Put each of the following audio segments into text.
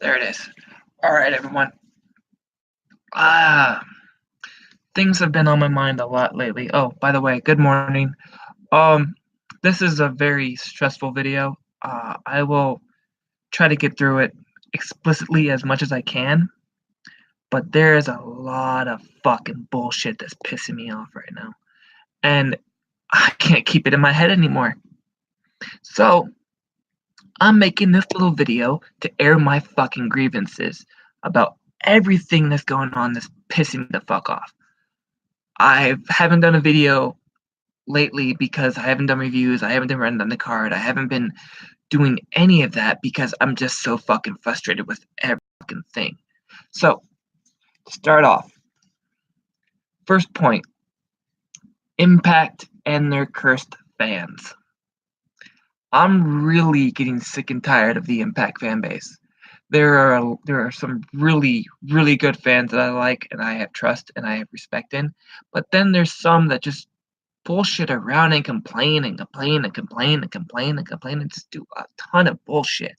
There it is. All right, everyone. Ah, things have been on my mind a lot lately. Oh, by the way, good morning. Um, this is a very stressful video. I will try to get through it explicitly as much as I can, but there is a lot of fucking bullshit that's pissing me off right now, and I can't keep it in my head anymore. So, I'm making this little video to air my fucking grievances about everything that's going on that's pissing me the fuck off. I haven't done a video lately because I haven't done reviews, I haven't been running on the card, I haven't been doing any of that because I'm just so fucking frustrated with every fucking thing. So, start off. First point, Impact and their cursed fans. I'm really getting sick and tired of the Impact fan base. There are some really good fans that I like and I have trust and I have respect in, but then there's some that just bullshit around and complain and complain and complain and complain and complain and just do a ton of bullshit.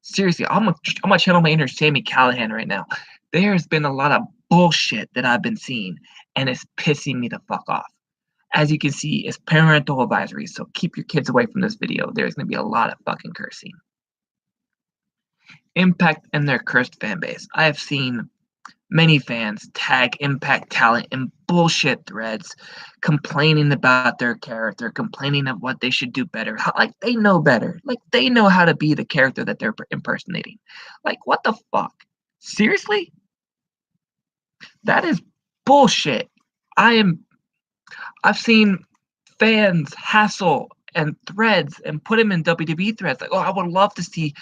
Seriously, I'm gonna channel my inner Sammy Callahan right now. There's been a lot of bullshit that I've been seeing, and it's pissing me the fuck off. As you can see, it's parental advisory, so keep your kids away from this video. There's gonna be a lot of fucking cursing. Impact and their cursed fan base. I have seen many fans tag Impact talent in bullshit threads, complaining about their character, complaining of what they should do better. Like they know better. Like they know how to be the character that they're impersonating. Like what the fuck? Seriously? That is bullshit. I've seen fans hassle and threads and put him in WWE threads. Like, oh, I would love to see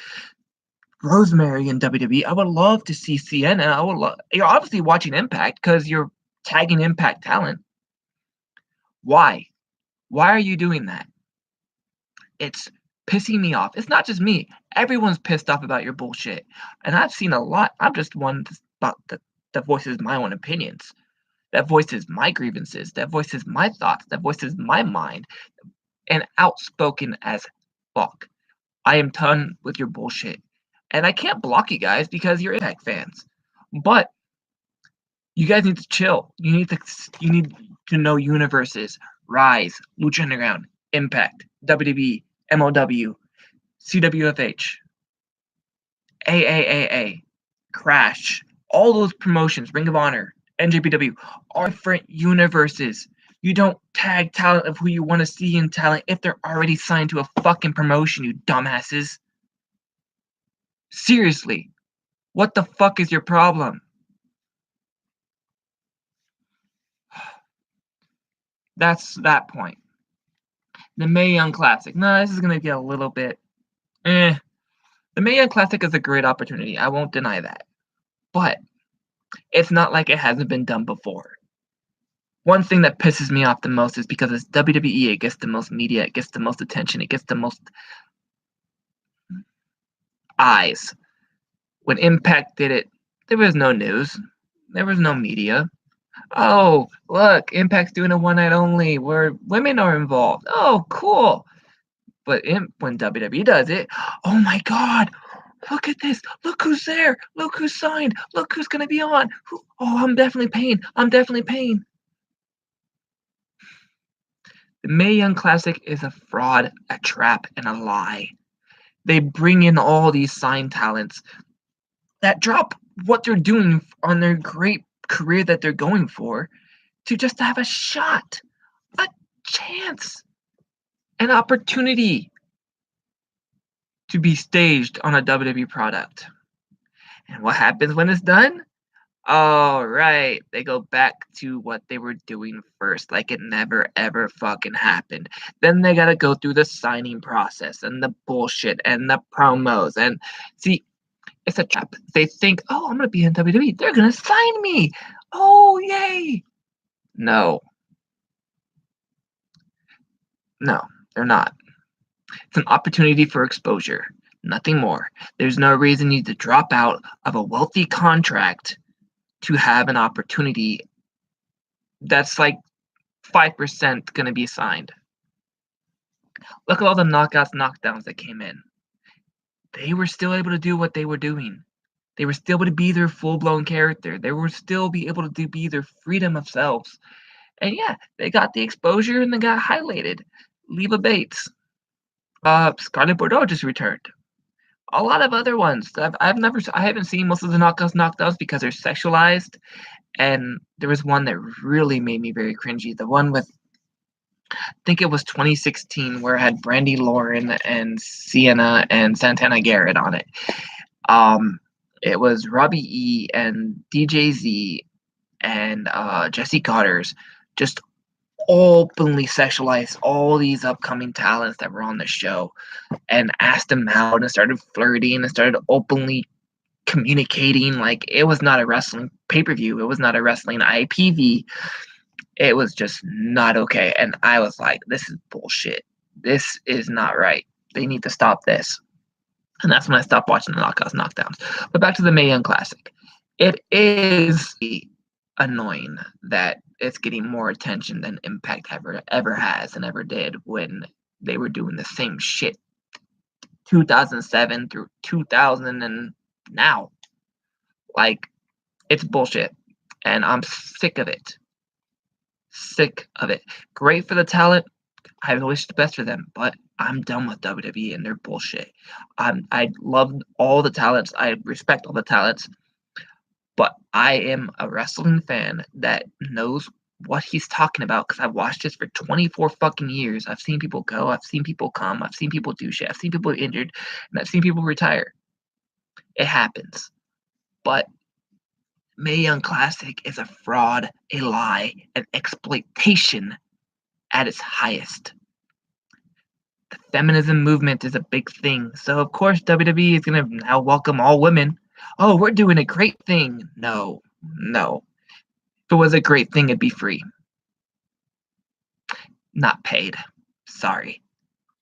Rosemary in WWE. I would love to see Sienna. You're obviously watching Impact because you're tagging Impact talent. Why? Why are you doing that? It's pissing me off. It's not just me. Everyone's pissed off about your bullshit. And I've seen a lot. I'm just one that voices my own opinions. That voices my grievances. That voices my thoughts. That voices my mind. And outspoken as fuck. I am done with your bullshit. And I can't block you guys because you're Impact fans. But you guys need to chill. You need to know universes. Rise, Lucha Underground, Impact, WWE, MLW, CWFH, AAAA, Crash, all those promotions, Ring of Honor, NJPW, are different universes. You don't tag talent of who you want to see in talent if they're already signed to a fucking promotion, you dumbasses. Seriously, what the fuck is your problem? That's that point. The Mae Young Classic. No, this is gonna get a little bit The Mae Young Classic is a great opportunity. I won't deny that. But it's not like it hasn't been done before. One thing that pisses me off the most is because it's WWE, it gets the most media, it gets the most attention, it gets the most eyes. When Impact did it, there was no news. There was no media. Oh, look, Impact's doing a one night only where women are involved. Oh, cool. But when WWE does it, oh my God, look at this. Look who's there. Look who's signed. Look who's going to be on. Oh, I'm definitely paying. I'm definitely paying. The Mae Young Classic is a fraud, a trap, and a lie. They bring in all these signed talents that drop what they're doing on their great career that they're going for to just have a shot, a chance, an opportunity to be staged on a WWE product. And what happens when it's done? All right, they go back to what they were doing first, like it never ever fucking happened. Then they gotta go through the signing process and the bullshit and the promos. And see, it's a trap. They think, oh, I'm gonna be in WWE. They're gonna sign me. Oh, yay. No, they're not. It's an opportunity for exposure, nothing more. There's no reason you to drop out of a wealthy contract to have an opportunity that's like 5% going to be signed. Look at all the knockouts, knockdowns that came in. They were still able to do what they were doing. They were still able to be their full-blown character. They were still be able to be their freedom of selves. And yeah, they got the exposure and they got highlighted. Leva Bates, Scarlett Bordeaux just returned. A lot of other ones. I haven't seen most of the knockdowns because they're sexualized. And there was one that really made me very cringy. The one with, I think it was 2016, where it had Brandy Lauren and Sienna and Santana Garrett on it. It was Robbie E and DJ Z and Jesse Carter's just openly sexualized all these upcoming talents that were on the show and asked them out and started flirting and started openly communicating. Like, it was not a wrestling pay-per-view. It was not a wrestling IPV. It was just not okay. And I was like, this is bullshit. This is not right. They need to stop this. And that's when I stopped watching the knockdowns. But back to the Mae Young Classic. It is annoying that it's getting more attention than Impact ever has and ever did when they were doing the same shit 2007 through 2000 and now. Like, it's bullshit. And I'm sick of it. Sick of it. Great for the talent. I wish the best for them, but I'm done with WWE and their bullshit. I love all the talents. I respect all the talents. But I am a wrestling fan that knows what he's talking about because I've watched this for 24 fucking years. I've seen people go. I've seen people come. I've seen people do shit. I've seen people injured. And I've seen people retire. It happens. But Mae Young Classic is a fraud, a lie, an exploitation at its highest. The feminism movement is a big thing. So, of course, WWE is going to now welcome all women. Oh, we're doing a great thing. No. If it was a great thing, it'd be free. Not paid. Sorry.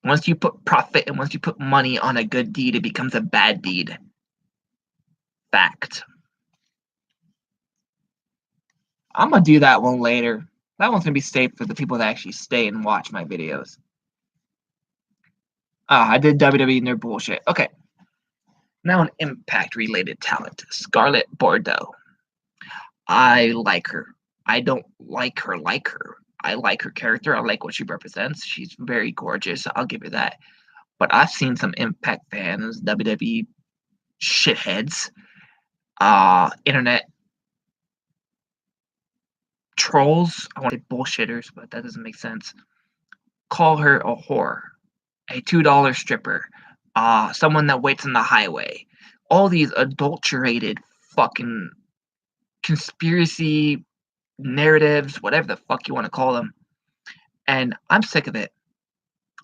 Once you put profit and once you put money on a good deed, it becomes a bad deed. Fact. I'm going to do that one later. That one's going to be saved for the people that actually stay and watch my videos. I did WWE and their bullshit. Okay. Now an Impact-related talent. Scarlett Bordeaux. I like her. I don't like her. I like her character. I like what she represents. She's very gorgeous. I'll give her that. But I've seen some Impact fans, WWE shitheads, internet trolls. I want to say bullshitters, but that doesn't make sense. Call her a whore, a $2 stripper, someone that waits on the highway. All these adulterated fucking conspiracy narratives, whatever the fuck you want to call them. And I'm sick of it.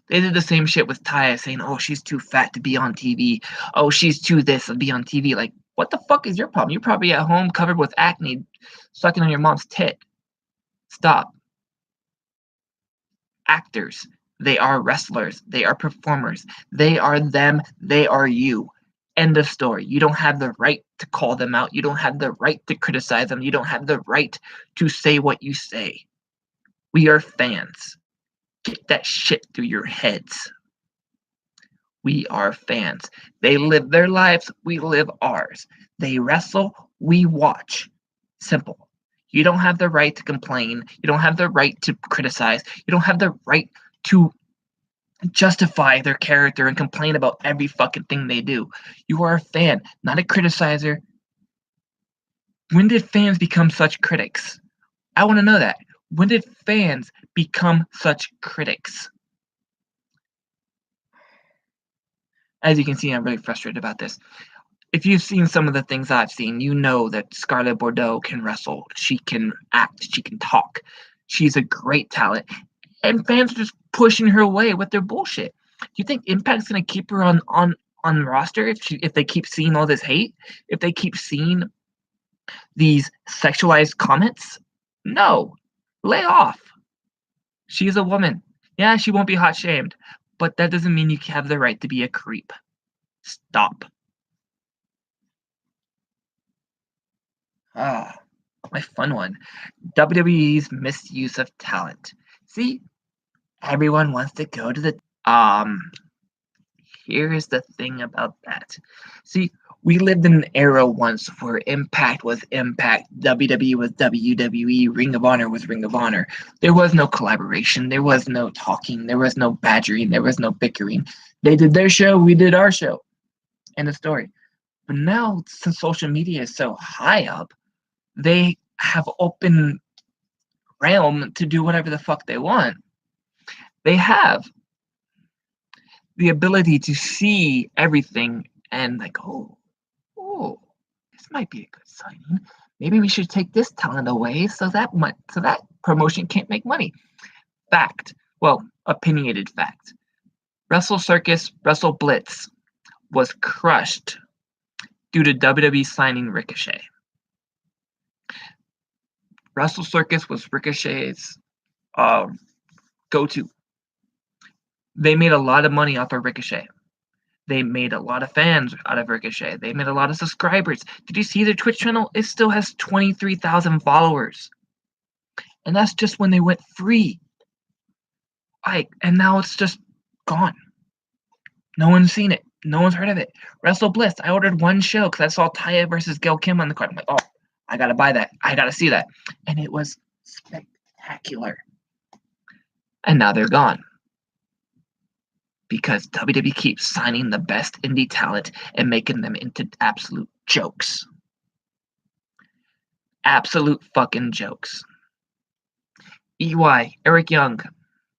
They did the same shit with Taya, saying, oh, she's too fat to be on TV. Oh, she's too this to be on TV. Like, what the fuck is your problem? You're probably at home covered with acne, sucking on your mom's tit. Stop. Actors. They are wrestlers. They are performers. They are them. They are you. End of story. You don't have the right to call them out. You don't have the right to criticize them. You don't have the right to say what you say. We are fans. Get that shit through your heads. We are fans. They live their lives. We live ours. They wrestle. We watch. Simple. You don't have the right to complain. You don't have the right to criticize. You don't have the right to justify their character and complain about every fucking thing they do. You are a fan, not a criticizer. When did fans become such critics? I want to know that. When did fans become such critics? As you can see, I'm really frustrated about this. If you've seen some of the things I've seen, you know that Scarlett Bordeaux can wrestle. She can act. She can talk. She's a great talent. And fans are just pushing her away with their bullshit. Do you think Impact's going to keep her on the roster if they keep seeing all this hate? If they keep seeing these sexualized comments? No. Lay off. She's a woman. Yeah, she won't be hot shamed. But that doesn't mean you have the right to be a creep. Stop. My fun one. WWE's misuse of talent. See, everyone wants to go to the here's the thing about that. See, We lived in an era once where Impact was Impact, WWE was WWE, Ring of Honor was Ring of Honor. There was no collaboration, there was no talking, there was no badgering, there was no bickering. They did their show, we did our show. End of story. But now, since social media is so high up, they have open realm to do whatever the fuck they want. They have the ability to see everything and like, oh, this might be a good signing. Maybe we should take this talent away so that promotion can't make money. Fact. Well, opinionated fact. Wrestle Circus, Wrestle Blitz was crushed due to WWE signing Ricochet. Wrestle Circus was Ricochet's go-to. They made a lot of money off of Ricochet. They made a lot of fans out of Ricochet. They made a lot of subscribers. Did you see their Twitch channel? It still has 23,000 followers. And that's just when they went free. And now it's just gone. No one's seen it. No one's heard of it. Wrestle Bliss. I ordered one show because I saw Taya versus Gail Kim on the card. I'm like, oh, I gotta buy that. I gotta see that. And it was spectacular. And now they're gone. Because WWE keeps signing the best indie talent and making them into absolute jokes. Absolute fucking jokes. EY, Eric Young,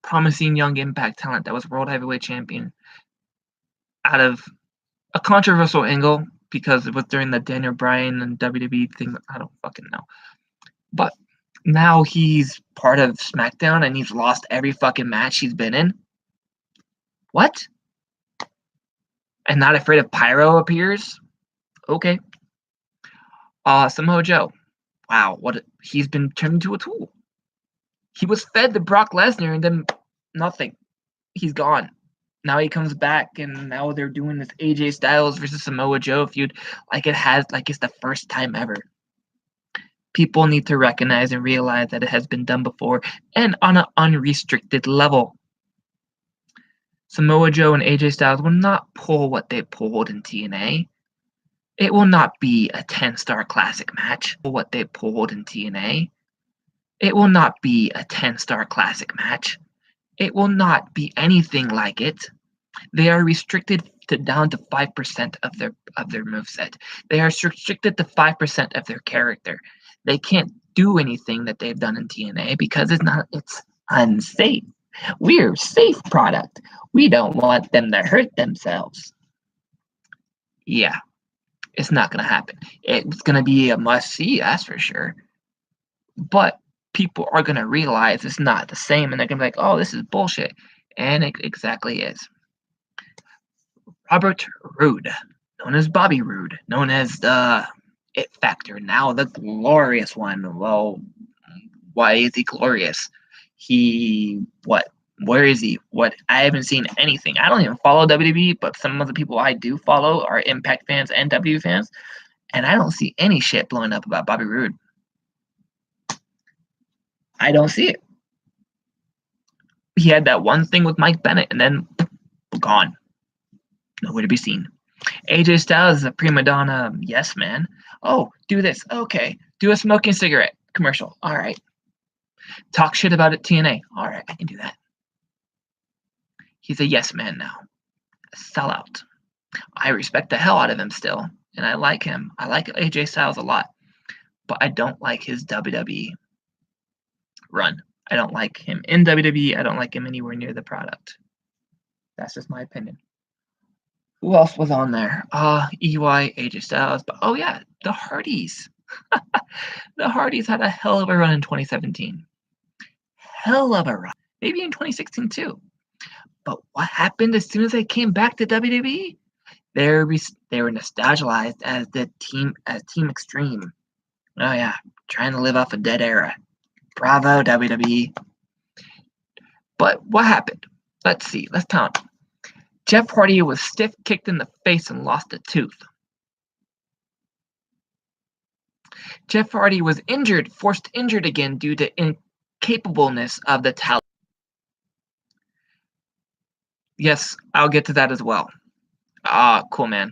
promising young Impact talent that was World Heavyweight Champion, out of a controversial angle because it was during the Daniel Bryan and WWE thing. I don't fucking know. But now he's part of SmackDown and he's lost every fucking match he's been in. What? And Not Afraid of Pyro appears? Okay. Samoa Joe. Wow, he's been turned into a tool. He was fed to Brock Lesnar and then nothing. He's gone. Now he comes back and now they're doing this AJ Styles versus Samoa Joe feud like it's the first time ever. People need to recognize and realize that it has been done before and on an unrestricted level. Samoa Joe and AJ Styles will not pull what they pulled in TNA. It will not be a 10-star classic match. What they pulled in TNA. It will not be a 10-star classic match. It will not be anything like it. They are restricted down to 5% of their moveset. They are restricted to 5% of their character. They can't do anything that they've done in TNA because it's unsafe. We're a safe product. We don't want them to hurt themselves. Yeah, it's not going to happen. It's going to be a must-see, that's for sure. But people are going to realize it's not the same, and they're going to be like, oh, this is bullshit. And it exactly is. Robert Roode, known as Bobby Roode, known as the It Factor, now the glorious one. Well, why is he glorious? Where is he? I haven't seen anything. I don't even follow WWE, but some of the people I do follow are Impact fans and W fans, and I don't see any shit blowing up about Bobby Roode. I don't see it. He had that one thing with Mike Bennett, and then gone. Nowhere to be seen. AJ Styles is a prima donna yes man. Oh, do this. Okay. Do a smoking cigarette commercial. All right. Talk shit about it, TNA. All right, I can do that. He's a yes man now. A sellout. I respect the hell out of him still, and I like him. I like AJ Styles a lot, but I don't like his WWE run. I don't like him in WWE. I don't like him anywhere near the product. That's just my opinion. Who else was on there? EY, AJ Styles, but oh yeah, the Hardys. The Hardys had a hell of a run in 2017. Hell of a run. Maybe in 2016 too. But what happened as soon as they came back to WWE? They were nostalgized as Team Extreme. Oh yeah, trying to live off a dead era. Bravo, WWE. But what happened? Let's see. Let's count. Jeff Hardy was stiff kicked in the face and lost a tooth. Jeff Hardy was forced injured again due to incapableness of the talent. Yes, I'll get to that as well. Cool, man.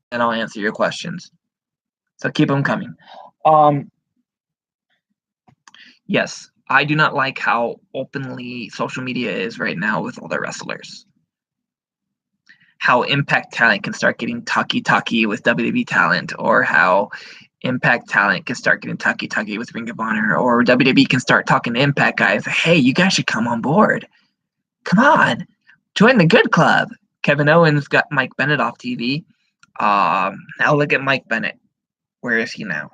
and I'll answer your questions. So keep them coming. Um, Yes, I do not like how openly social media is right now with all the wrestlers. How Impact talent can start getting talkie-talkie with WWE talent, or how Impact talent can start getting talkie-talkie with Ring of Honor, or WWE can start talking to Impact guys. Hey, you guys should come on board. Come on, join the good club. Kevin Owens got Mike Bennett off TV. Now look at Mike Bennett. Where is he now?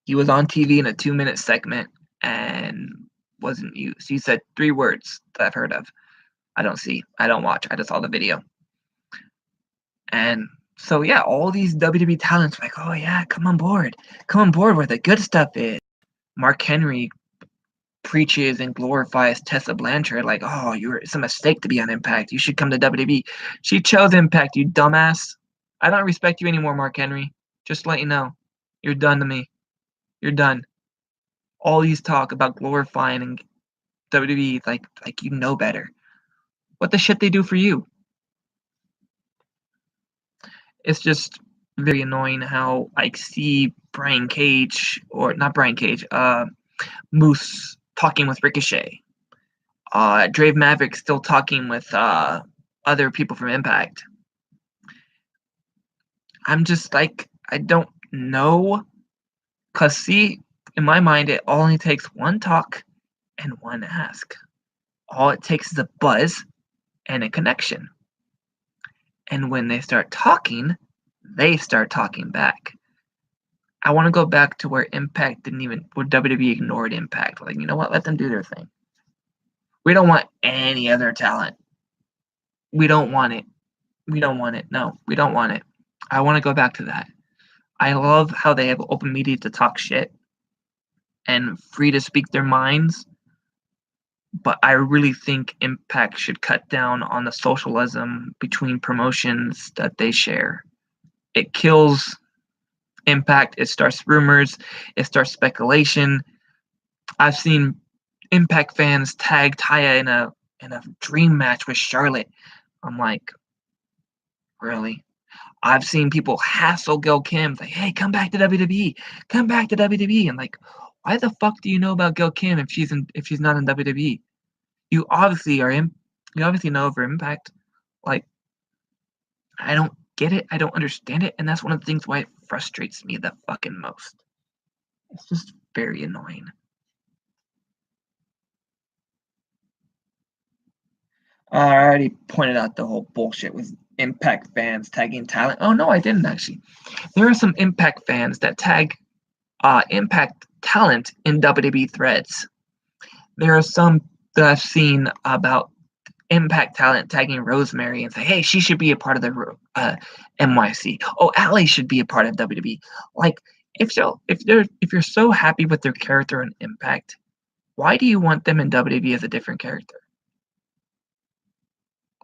He was on TV in a 2-minute segment and wasn't used. He said 3 words that I've heard of. I don't see. I don't watch. I just saw the video. And so yeah, all these WWE talents are like, oh yeah, come on board. Come on board where the good stuff is. Mark Henry preaches and glorifies Tessa Blanchard like, oh, it's a mistake to be on Impact. You should come to WWE. She chose Impact, you dumbass. I don't respect you anymore, Mark Henry. Just to let you know. You're done to me. You're done. All these talk about glorifying and WWE like you know better. What the shit they do for you? It's just very annoying how I see Brian Cage, or not Brian Cage, Moose talking with Ricochet. Drave Maverick still talking with other people from Impact. I'm just like, I don't know. Because, see, in my mind, it only takes one talk and one ask. All it takes is a buzz and a connection. And when they start talking, they start talking back. I want to go back to where Impact where WWE ignored Impact. Like, you know what? Let them do their thing. We don't want any other talent. We don't want it. We don't want it. No, we don't want it. I want to go back to that. I love how they have open media to talk shit and free to speak their minds. But I really think Impact should cut down on the socialism between promotions that they share. It kills Impact. It starts rumors. It starts speculation. I've seen Impact fans tag Taya in a dream match with Charlotte. I'm like, really? I've seen people hassle Gail Kim, like, hey, come back to WWE. Come back to WWE. And like, why the fuck do you know about Gail Kim if she's not in WWE? You obviously know of her Impact. Like, I don't get it. I don't understand it. And that's one of the things why it frustrates me the fucking most. It's just very annoying. I already pointed out the whole bullshit with Impact fans tagging talent. Oh no, I didn't actually. There are some Impact fans that tag Impact talent in WWE threads. There are some that I've seen about Impact talent tagging Rosemary and say, hey, she should be a part of the NYC. Oh, Allie should be a part of WWE. Like, if you're so happy with their character in Impact, why do you want them in WWE as a different character?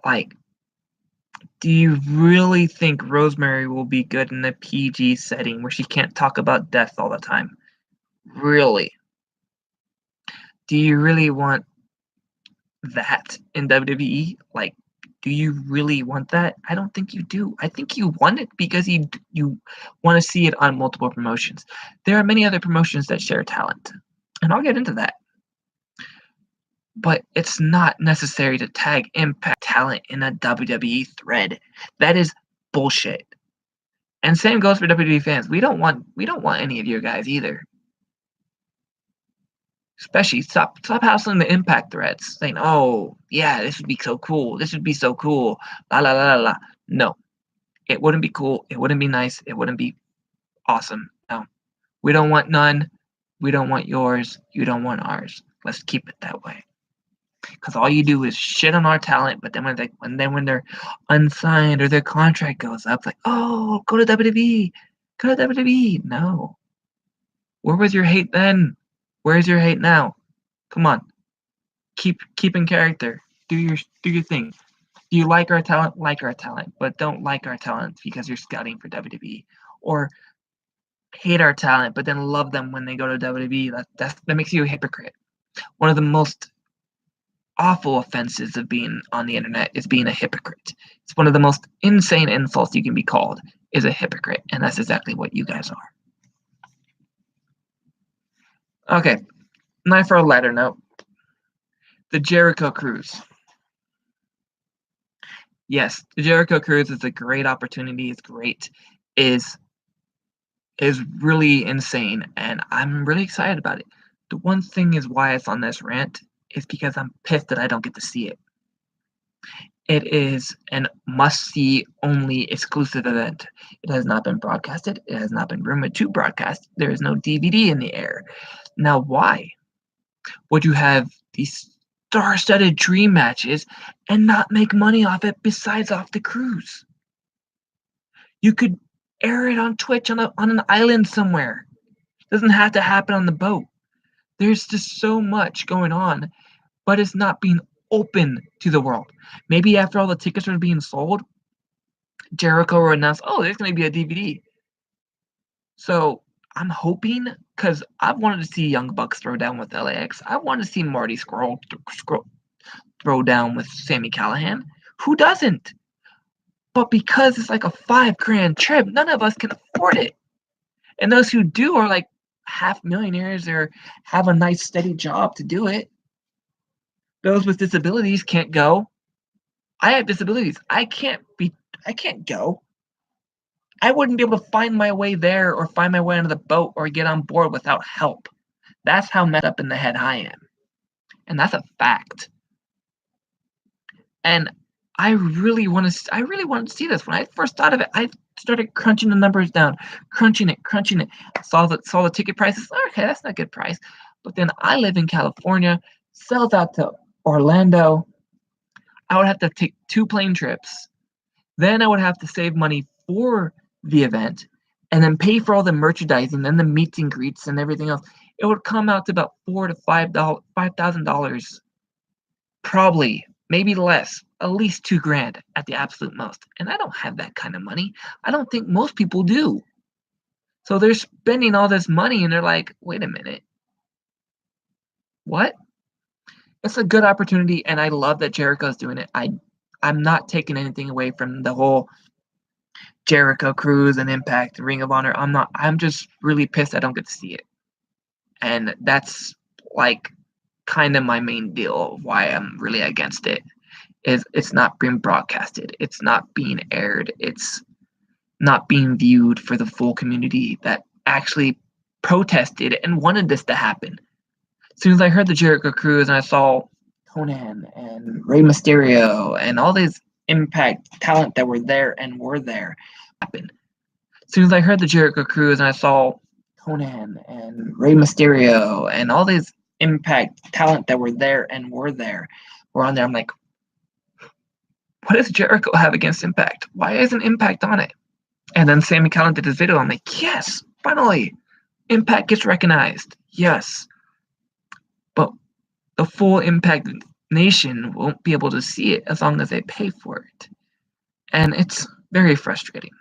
Like, do you really think Rosemary will be good in a PG setting where she can't talk about death all the time? Really? Do you really want that in WWE? Like, do you really want that? I don't think you do. I think you want it because you want to see it on multiple promotions. There are many other promotions that share talent, and I'll get into that. But it's not necessary to tag Impact talent in a WWE thread. That is bullshit. And same goes for WWE fans. We don't want any of your guys either. Especially stop hassling the Impact threads, saying, "Oh, yeah, this would be so cool. This would be so cool." La la la la. No, it wouldn't be cool. It wouldn't be nice. It wouldn't be awesome. No, we don't want none. We don't want yours. You don't want ours. Let's keep it that way. Because all you do is shit on our talent, but then when they're unsigned or their contract goes up, like, oh, go to WWE, go to WWE. No, where was your hate then? Where's your hate now? Come on, keep in character. Do your thing. Do you like our talent? Like our talent, but don't like our talent because you're scouting for WWE, or hate our talent, but then love them when they go to WWE. That makes you a hypocrite. One of the most awful offenses of being on the internet is being a hypocrite. It's one of the most insane insults you can be called is a hypocrite, and that's exactly what you guys are. Okay, Now for a lighter note, the Jericho Cruise. Yes, the Jericho Cruise is a great opportunity. It's great. Is is really insane, and I'm really excited about it. The one thing is why it's on this rant is because I'm pissed that I don't get to see it. It is an must-see only exclusive event. It has not been broadcasted. It has not been rumored to broadcast. There is no DVD in the air. Now, why would you have these star-studded dream matches and not make money off it besides off the cruise? You could air it on Twitch on an island somewhere. It doesn't have to happen on the boat. There's just so much going on, but it's not being open to the world. Maybe after all the tickets are being sold, Jericho will announce, "Oh, there's going to be a DVD." So I'm hoping, because I've wanted to see Young Bucks throw down with LAX. I want to see Marty Scurll throw down with Sami Callihan. Who doesn't? But because it's like a $5,000 trip, none of us can afford it. And those who do are like half millionaires or have a nice steady job to do it. Those with disabilities can't go. I have disabilities. I can't go. I wouldn't be able to find my way there or find my way onto the boat or get on board without help. That's how messed up in the head I am. And that's a fact. And I really wanted to see this. When I first thought of it, I started crunching the numbers down, crunching it. Saw the ticket prices. Okay, that's not a good price. But then I live in California, sells out to Orlando. I would have to take 2 plane trips. Then I would have to save money for the event and then pay for all the merchandising and the meets and greets and everything else. It would come out to about $4,000 to $5,000. Probably, maybe less, at least $2,000 at the absolute most. And I don't have that kind of money. I don't think most people do. So they're spending all this money and they're like, wait a minute. What? It's a good opportunity, and I love that Jericho's doing it. I'm not taking anything away from the whole Jericho Cruise and Impact, Ring of Honor. I'm just really pissed I don't get to see it. And that's like kind of my main deal of why I'm really against it. Is it's not being broadcasted. It's not being aired. It's not being viewed for the full community that actually protested and wanted this to happen. As soon as I heard the Jericho Cruise and I saw Conan and Rey Mysterio and all these Impact talent that were there happen. As soon as I heard the Jericho Cruise and I saw Conan and Rey Mysterio and all these Impact talent that were on there, I'm like, what does Jericho have against Impact? Why isn't Impact on it? And then Sami Callihan did his video. I'm like, yes, finally, Impact gets recognized. Yes. But the full Impact Nation won't be able to see it as long as they pay for it. And it's very frustrating.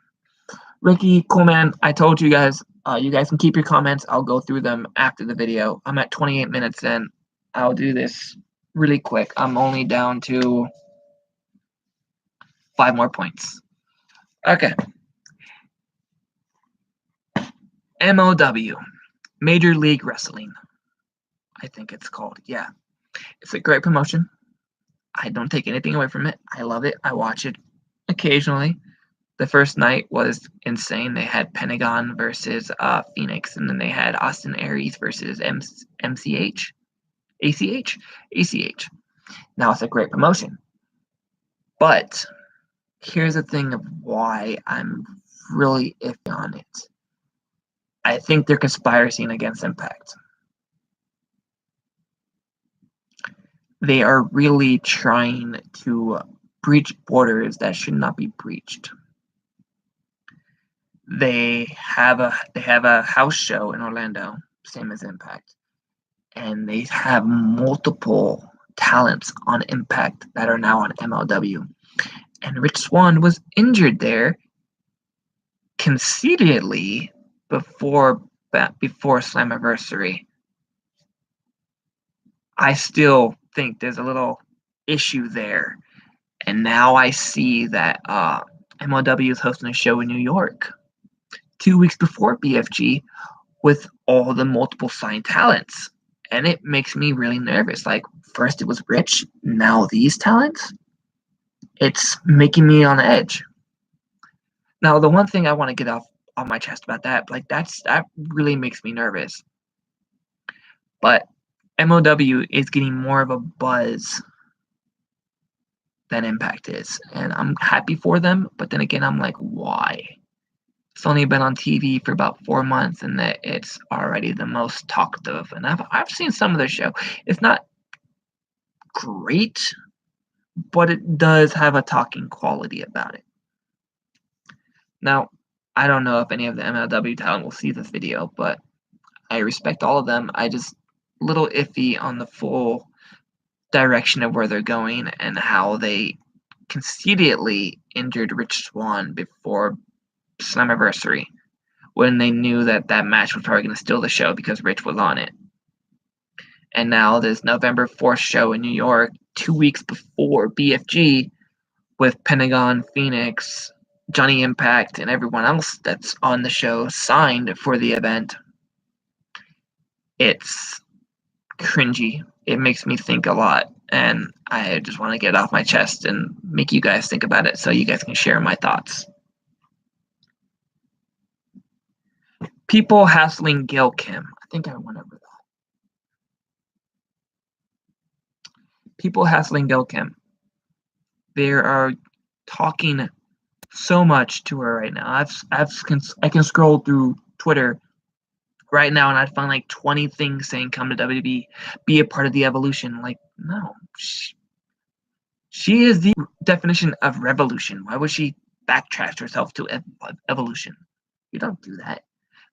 Ricky, Coleman, I told you guys can keep your comments. I'll go through them after the video. I'm at 28 minutes in. I'll do this really quick. I'm only down to 5 more points. Okay. MLW, Major League Wrestling, I think it's called. Yeah. It's a great promotion. I don't take anything away from it. I love it. I watch it occasionally. The first night was insane. They had Pentagon versus Phoenix, and then they had Austin Aries versus ACH. Now it's a great promotion. But here's the thing of why I'm really iffy on it. I think they're conspiring against Impact. They are really trying to breach borders that should not be breached. They have a house show in Orlando, same as Impact, and they have multiple talents on Impact that are now on MLW. And Rich Swann was injured there conceitedly before Slammiversary. I still think there's a little issue there. And now I see that MLW is hosting a show in New York 2 weeks before BFG with all the multiple signed talents. and it makes me really nervous. Like, first it was Rich, now these talents. It's making me on edge. Now, the one thing I want to get off on my chest about that, like that really makes me nervous. But MOW is getting more of a buzz than Impact is, and I'm happy for them. But then again, I'm like, why? It's only been on TV for about 4 months, and that it's already the most talked of. And I've seen some of the show. It's not great, but it does have a talking quality about it. Now, I don't know if any of the MLW talent will see this video, but I respect all of them. I just a little iffy on the full direction of where they're going and how they conceitedly injured Rich Swann before Slammiversary when they knew that that match was probably going to steal the show because Rich was on it. And now this November 4th show in New York, 2 weeks before BFG, with Pentagon, Phoenix, Johnny Impact, and everyone else that's on the show signed for the event. It's cringy. It makes me think a lot, and I just want to get it off my chest and make you guys think about it so you guys can share my thoughts. People hassling Gail Kim. I think I went over that. People hassling Gail Kim. They are talking so much to her right now. I can scroll through Twitter right now and I'd find like 20 things saying come to WWE, be a part of the evolution. Like, no. She is the definition of revolution. Why would she backtrack herself to evolution? You don't do that.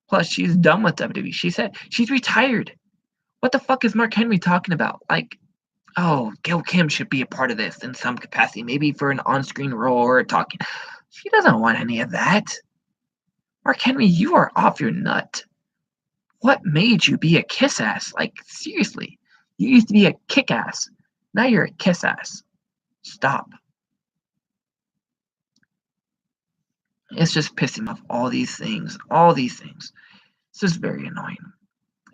Plus, she's done with WWE. She said she's retired. What the fuck is Mark Henry talking about? Like, oh, Gail Kim should be a part of this in some capacity, maybe for an on-screen role or talking. She doesn't want any of that. Mark Henry, you are off your nut. What made you be a kiss ass? Like, seriously. You used to be a kick ass. Now you're a kiss ass. Stop. It's just pissing off all these things. All these things. It's just very annoying.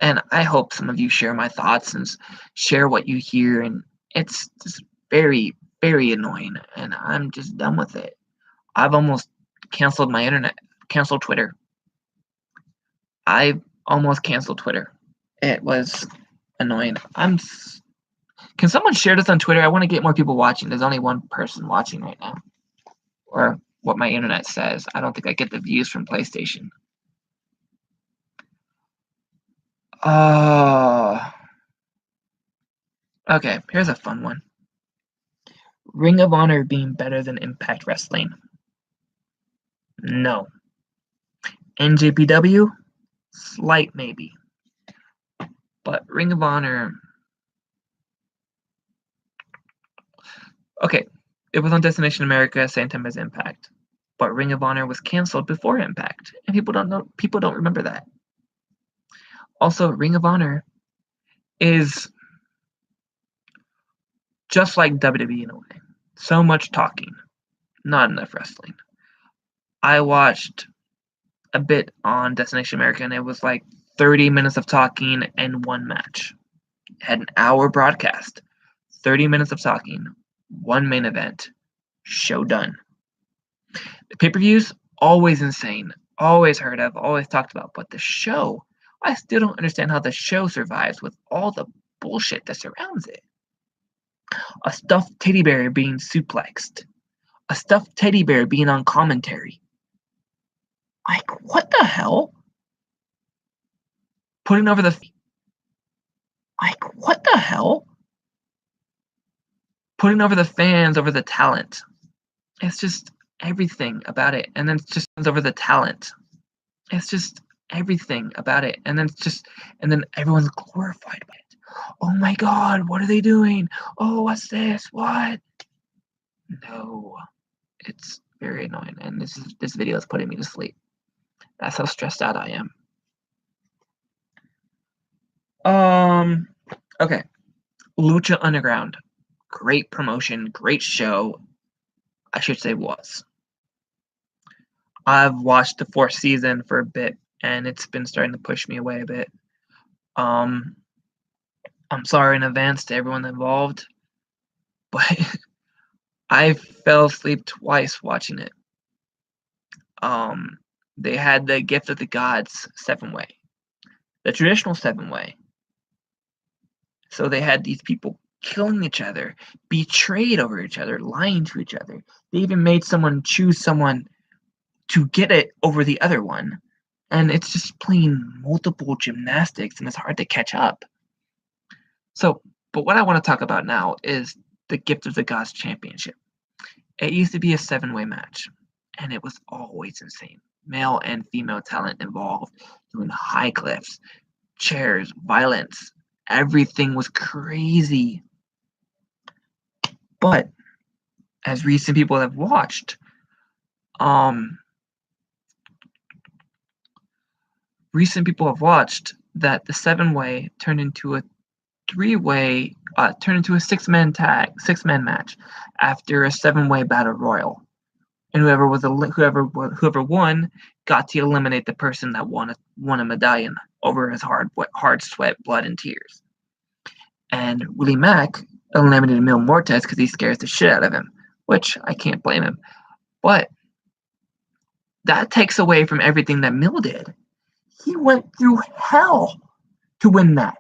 And I hope some of you share my thoughts and share what you hear. And it's just very, very annoying. And I'm just done with it. I've almost canceled my internet, canceled Twitter. I almost canceled Twitter. It was annoying. Can someone share this on Twitter? I want to get more people watching. There's only one person watching right now. Or what my internet says. I don't think I get the views from PlayStation. Okay, here's a fun one. Ring of Honor being better than Impact Wrestling. No. NJPW? Slight maybe. But Ring of Honor... Okay, it was on Destination America, same time as Impact. But Ring of Honor was canceled before Impact. And people don't remember that. Also, Ring of Honor is just like WWE in a way. So much talking, not enough wrestling. I watched a bit on Destination America, and it was like 30 minutes of talking and one match. It had an hour broadcast, 30 minutes of talking, one main event, show done. The pay-per-views, always insane, always heard of, always talked about, but the show, I still don't understand how the show survives with all the bullshit that surrounds it. A stuffed teddy bear being suplexed. A stuffed teddy bear being on commentary. Like, what the hell? Putting over the... Like, what the hell? Putting over the fans over the talent. It's just everything about it. And then it's just over the talent. It's just everything about it. And then it's just... And then everyone's glorified by it. Oh my god, what are they doing? Oh, what's this? What? No. It's very annoying. And this video is putting me to sleep. That's how stressed out I am. Okay. Lucha Underground. Great promotion, great show. I should say was. I've watched the 4th season for a bit, and it's been starting to push me away a bit. I'm sorry in advance to everyone involved, but I fell asleep twice watching it. Um, they had the Gift of the Gods 7-way, the traditional 7-way. So they had these people killing each other, betrayed over each other, lying to each other. They even made someone choose someone to get it over the other one. And it's just playing multiple gymnastics and it's hard to catch up. So, but what I want to talk about now is the Gift of the Gods Championship. It used to be a 7-way match, and it was always insane. Male and female talent involved, doing high cliffs, chairs, violence. Everything was crazy. But as recent people have watched, um, that the 7-way turned into a 3-way, turned into a six-man match after a 7-way battle royal, and whoever won got to eliminate the person that won a medallion over his hard sweat, blood, and tears. And Willie Mack eliminated Mil Muertes because he scares the shit out of him, which I can't blame him. But that takes away from everything that Mil did. He went through hell to win that.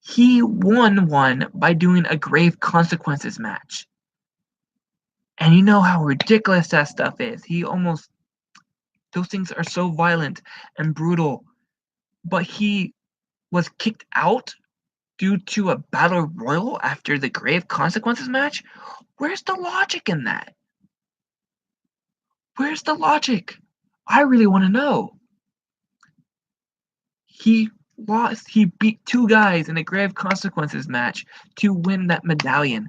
He won one by doing a grave consequences match. And you know how ridiculous that stuff is. Those things are so violent and brutal. But he was kicked out due to a battle royal after the grave consequences match? Where's the logic in that? Where's the logic? I really want to know. He beat 2 guys in a grave consequences match to win that medallion.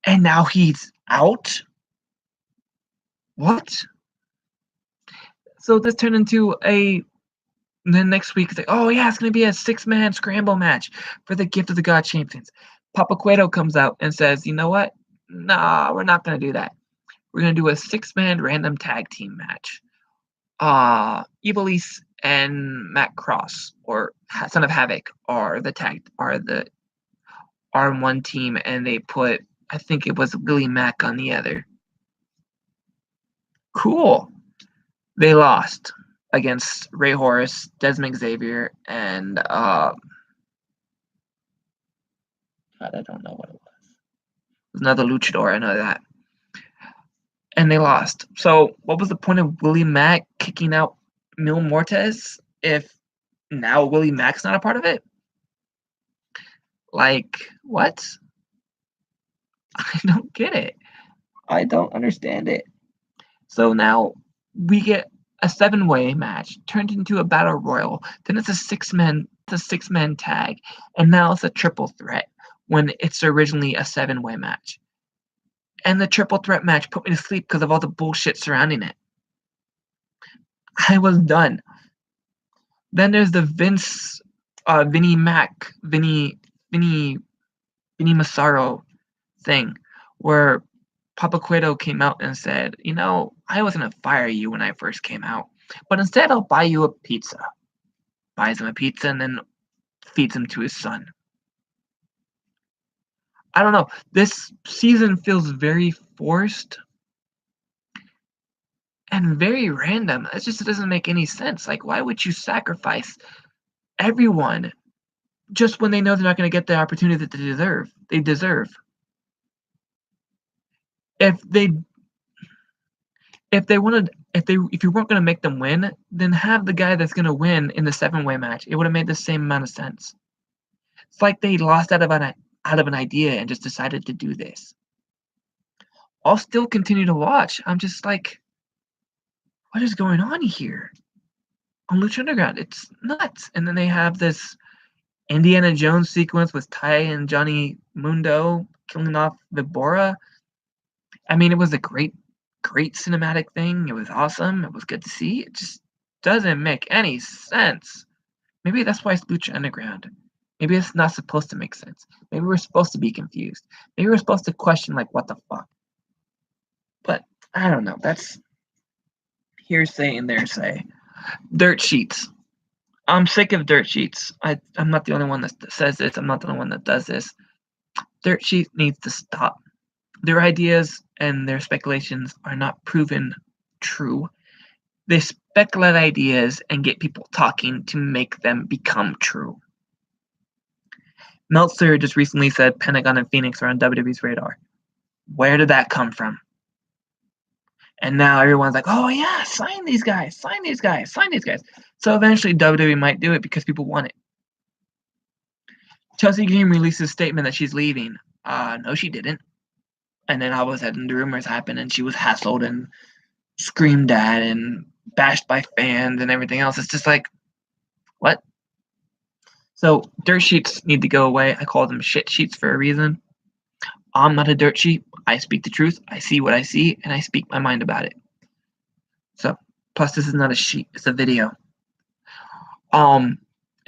And now he's out? What? So this turned into then next week, it's like, oh yeah, it's going to be a 6-man scramble match for the Gift of the God Champions. Papa Cueto comes out and says, you know what? Nah, we're not going to do that. We're going to do a 6-man random tag team match. Ivelisse and Matt Cross, or Son of Havoc, are on one team, and they put, I think it was Willie Mack on the other. Cool. They lost against Ray Horace, Desmond Xavier, and God, I don't know what it was. It was another luchador, I know that. And they lost. So what was the point of Willie Mack kicking out Mil Muertes if now Willie Mack's not a part of it? Like, what? I don't get it. I don't understand it. So now we get a 7-way match turned into a battle royal. Then it's a 6-man tag, and now it's a triple threat when it's originally a 7-way match. And the triple threat match put me to sleep because of all the bullshit surrounding it. I was done. Then there's the Vinnie Massaro thing, where Papa Cueto came out and said, you know, I was going to fire you when I first came out, but instead I'll buy you a pizza. Buys him a pizza and then feeds him to his son. I don't know. This season feels very forced and very random. It just doesn't make any sense. Like, why would you sacrifice everyone just when they know they're not going to get the opportunity that they deserve? If you weren't going to make them win, then have the guy that's going to win in the 7-way match. It would have made the same amount of sense. It's like they lost out of an idea and just decided to do this. I'll still continue to watch. I'm just like, what is going on here? On Lucha Underground, it's nuts. And then they have this Indiana Jones sequence with Ty and Johnny Mundo killing off Vibora. I mean, it was a great cinematic thing. It was awesome. It was good to see. It just doesn't make any sense. Maybe that's why it's Lucha Underground. Maybe it's not supposed to make sense. Maybe we're supposed to be confused. Maybe we're supposed to question, like, what the fuck? But I don't know. That's hearsay and there's dirt sheets. I'm sick of dirt sheets. I'm not the only one that says this. I'm not the only one that does this. Dirt sheet needs to stop. Their ideas and their speculations are not proven true. They speculate ideas and get people talking to make them become true. Meltzer just recently said Pentagon and Phoenix are on WWE's radar. Where did that come from? And now everyone's like, oh yeah, sign these guys, sign these guys, sign these guys. So eventually WWE might do it because people want it. Chelsea Green released a statement that she's leaving. No, she didn't. And then all of a sudden the rumors happened and she was hassled and screamed at and bashed by fans and everything else. It's just like, what? So dirt sheets need to go away. I call them shit sheets for a reason. I'm not a dirt sheet. I speak the truth. I see what I see and I speak my mind about it. So plus this is not a sheet, it's a video.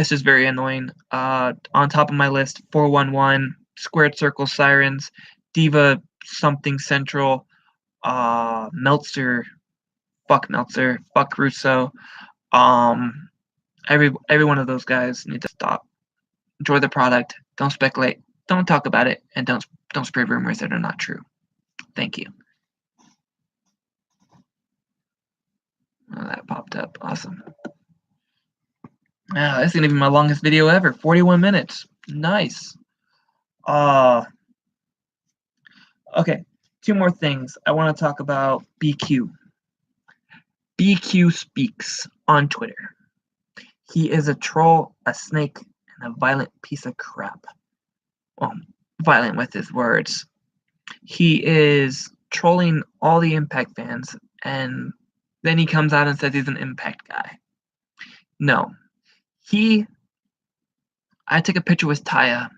It's just very annoying. On top of my list, 411, Squared Circle Sirens, Diva something Central, Meltzer, fuck Russo. Every one of those guys need to stop. Enjoy the product. Don't speculate. Don't talk about it, and don't spread rumors that are not true. Thank you. Oh, that popped up. Awesome. Wow, that's gonna be my longest video ever. 41 minutes. Nice. Okay. Two more things. I want to talk about BQ. BQ speaks on Twitter. He is a troll, a snake, and a violent piece of crap. Well, violent with his words. He is trolling all the Impact fans, and then he comes out and says he's an Impact guy. No. I took a picture with Taya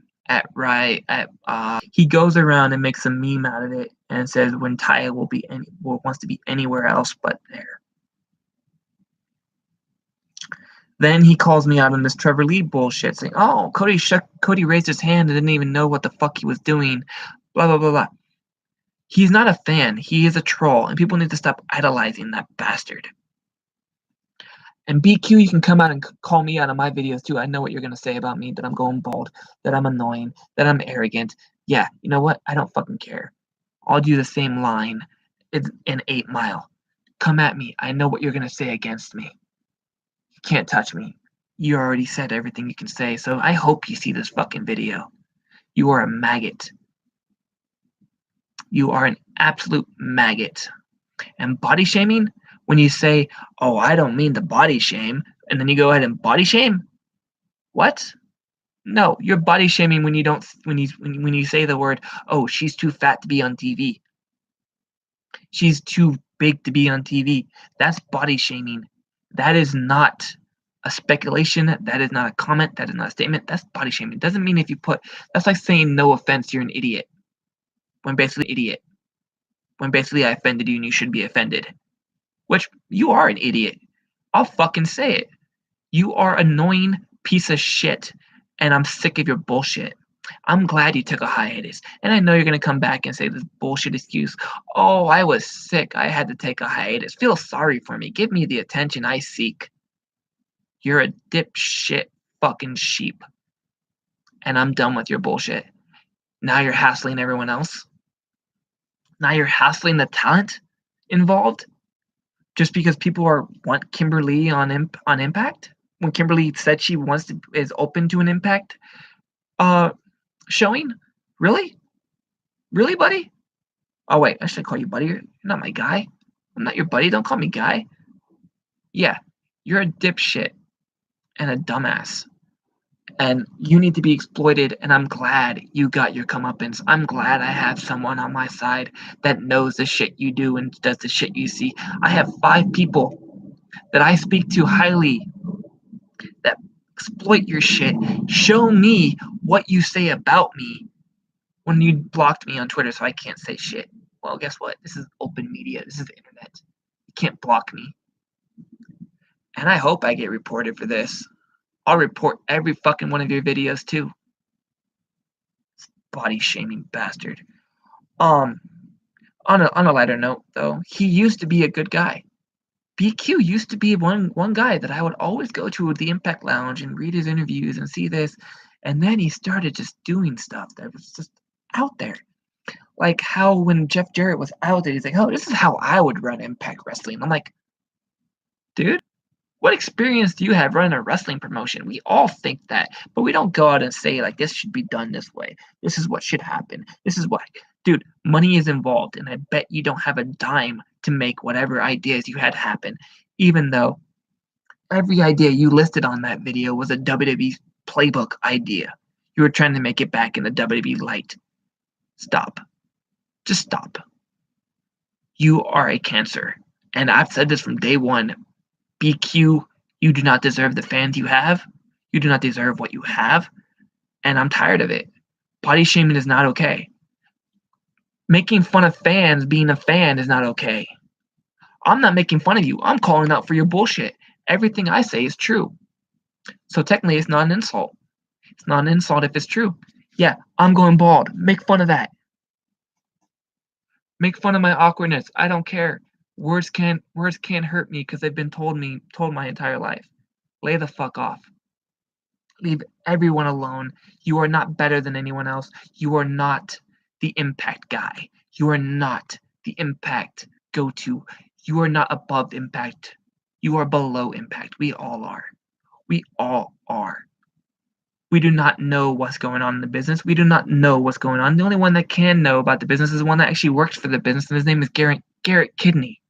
he goes around and makes a meme out of it and says when Taya wants to be anywhere else but there. Then he calls me out on this Trevor Lee bullshit, saying, "Oh, Cody raised his hand and didn't even know what the fuck he was doing." Blah blah blah blah. He's not a fan. He is a troll, and people need to stop idolizing that bastard. And BQ, you can come out and call me out on my videos too. I know what you're gonna say about me, that I'm going bald, that I'm annoying, that I'm arrogant. Yeah, you know what? I don't fucking care. I'll do the same line in 8 Mile. Come at me. I know what you're gonna say against me. You can't touch me. You already said everything you can say, so I hope you see this fucking video. You are a maggot. You are an absolute maggot. And body shaming, when you say, "Oh, I don't mean to body shame," and then you go ahead and body shame, what? No, you're body shaming when you say the word, "Oh, she's too fat to be on TV. She's too big to be on TV." That's body shaming. That is not a speculation. That is not a comment. That is not a statement. That's body shaming. It doesn't mean if you put. That's like saying no offense, you're an idiot. When basically I offended you and you should be offended. Which you are an idiot. I'll fucking say it. You are an annoying piece of shit, and I'm sick of your bullshit. I'm glad you took a hiatus, and I know you're gonna come back and say this bullshit excuse. Oh, I was sick. I had to take a hiatus. Feel sorry for me. Give me the attention I seek. You're a dipshit fucking sheep, and I'm done with your bullshit. Now you're hassling everyone else. Now you're hassling the talent involved just because people want Kimberly on Impact. When Kimberly said she is open to an Impact showing, really, buddy? Oh wait, I should call you buddy. You're not my guy. I'm not your buddy. Don't call me guy. Yeah, you're a dipshit and a dumbass, and you need to be exploited. And I'm glad you got your comeuppance. I'm glad I have someone on my side that knows the shit you do and does the shit you see. I have 5 people that I speak to highly that exploit your shit. Show me what you say about me when you blocked me on Twitter so I can't say shit. Well, guess what? This is open media. This is the internet. You can't block me. And I hope I get reported for this. I'll report every fucking one of your videos too. Body shaming bastard. On a lighter note though, he used to be a good guy. BQ used to be one guy that I would always go to the Impact Lounge and read his interviews and see this, and then he started just doing stuff that was just out there. Like how when Jeff Jarrett was out there, he's like, "Oh, this is how I would run Impact Wrestling." I'm like, dude, what experience do you have running a wrestling promotion? We all think that, but we don't go out and say like this should be done this way. This is what should happen. This is what, dude, money is involved, and I bet you don't have a dime to make whatever ideas you had happen, even though every idea you listed on that video was a WWE playbook idea. You were trying to make it back in the WWE light. Stop. Just stop. You are a cancer. And I've said this from day one. BQ, you do not deserve the fans you have. You do not deserve what you have. And I'm tired of it. Body shaming is not okay. Making fun of fans being a fan is not okay. I'm not making fun of you. I'm calling out for your bullshit. Everything I say is true. So technically, it's not an insult. It's not an insult if it's true. Yeah, I'm going bald. Make fun of that. Make fun of my awkwardness. I don't care. Words can't hurt me because they've been told my entire life. Lay the fuck off. Leave everyone alone. You are not better than anyone else. You are not the impact guy. You are not the impact go-to. You are not above impact. You are below impact. We all are. We all are. We do not know what's going on in the business. We do not know what's going on. The only one that can know about the business is the one that actually works for the business, and his name is Garrett Kidney.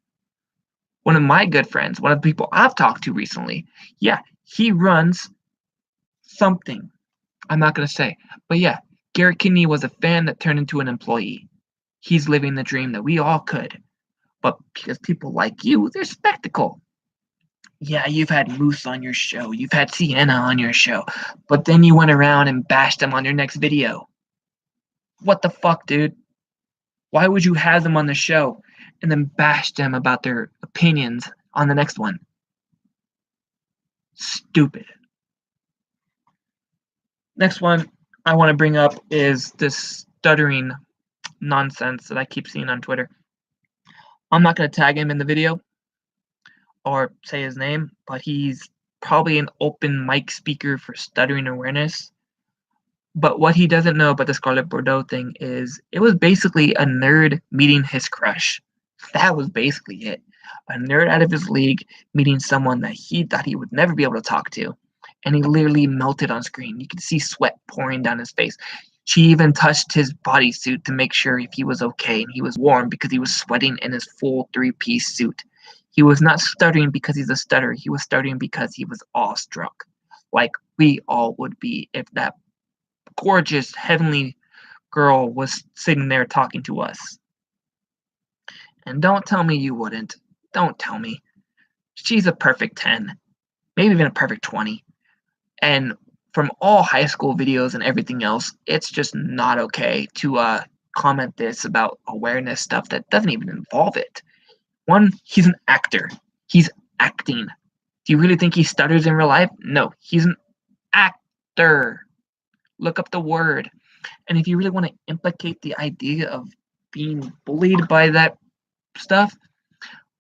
One of my good friends, one of the people I've talked to recently. Yeah, he runs something. I'm not going to say. But yeah, Garrett Kidney was a fan that turned into an employee. He's living the dream that we all could. But because people like you, they're spectacle. Yeah, you've had Moose on your show. You've had Sienna on your show. But then you went around and bashed them on your next video. What the fuck, dude? Why would you have them on the show and then bash them about their opinions on the next one? Stupid. Next one I want to bring up is this stuttering nonsense that I keep seeing on Twitter. I'm not going to tag him in the video or say his name, but he's probably an open mic speaker for stuttering awareness. But what he doesn't know about the Scarlett Bordeaux thing is it was basically a nerd meeting his crush. That was basically it. A nerd out of his league meeting someone that he thought he would never be able to talk to. And he literally melted on screen. You could see sweat pouring down his face. She even touched his bodysuit to make sure if he was okay, and he was warm because he was sweating in his full three-piece suit. He was not stuttering because he's a stutterer. He was stuttering because he was awestruck, like we all would be if that gorgeous, heavenly girl was sitting there talking to us. And don't tell me you wouldn't. Don't tell me. She's a perfect 10, maybe even a perfect 20. And from all high school videos and everything else, it's just not okay to comment this about awareness stuff that doesn't even involve it. One, he's an actor. He's acting. Do you really think he stutters in real life? No, he's an actor. Look up the word. And if you really want to implicate the idea of being bullied by that stuff,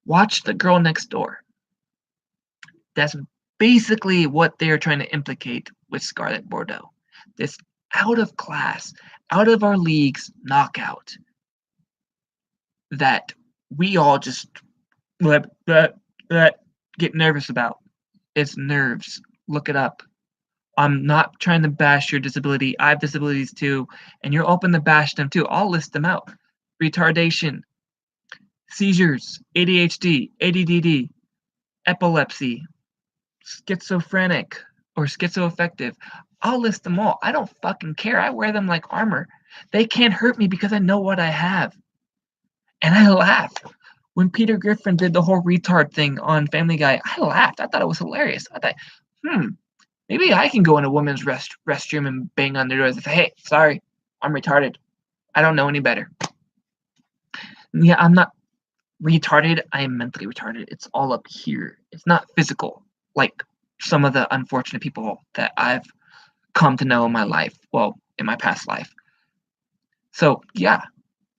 watch The Girl Next Door. That's basically what they are trying to implicate with Scarlett Bordeaux. This out of class, out of our league's knockout that we all just get nervous about. It's nerves. Look it up. I'm not trying to bash your disability. I have disabilities too, and you're open to bash them too. I'll list them out. Retardation, seizures, ADHD, ADD, epilepsy, schizophrenic, or schizoaffective. I'll list them all. I don't fucking care. I wear them like armor. They can't hurt me because I know what I have. And I laughed. When Peter Griffin did the whole retard thing on Family Guy, I laughed. I thought it was hilarious. I thought, maybe I can go in a woman's restroom and bang on their doors and say, hey, sorry, I'm retarded. I don't know any better. Yeah, I'm not retarded. I am mentally retarded. It's all up here. It's not physical, like some of the unfortunate people that I've come to know in my life. Well, in my past life. So, yeah,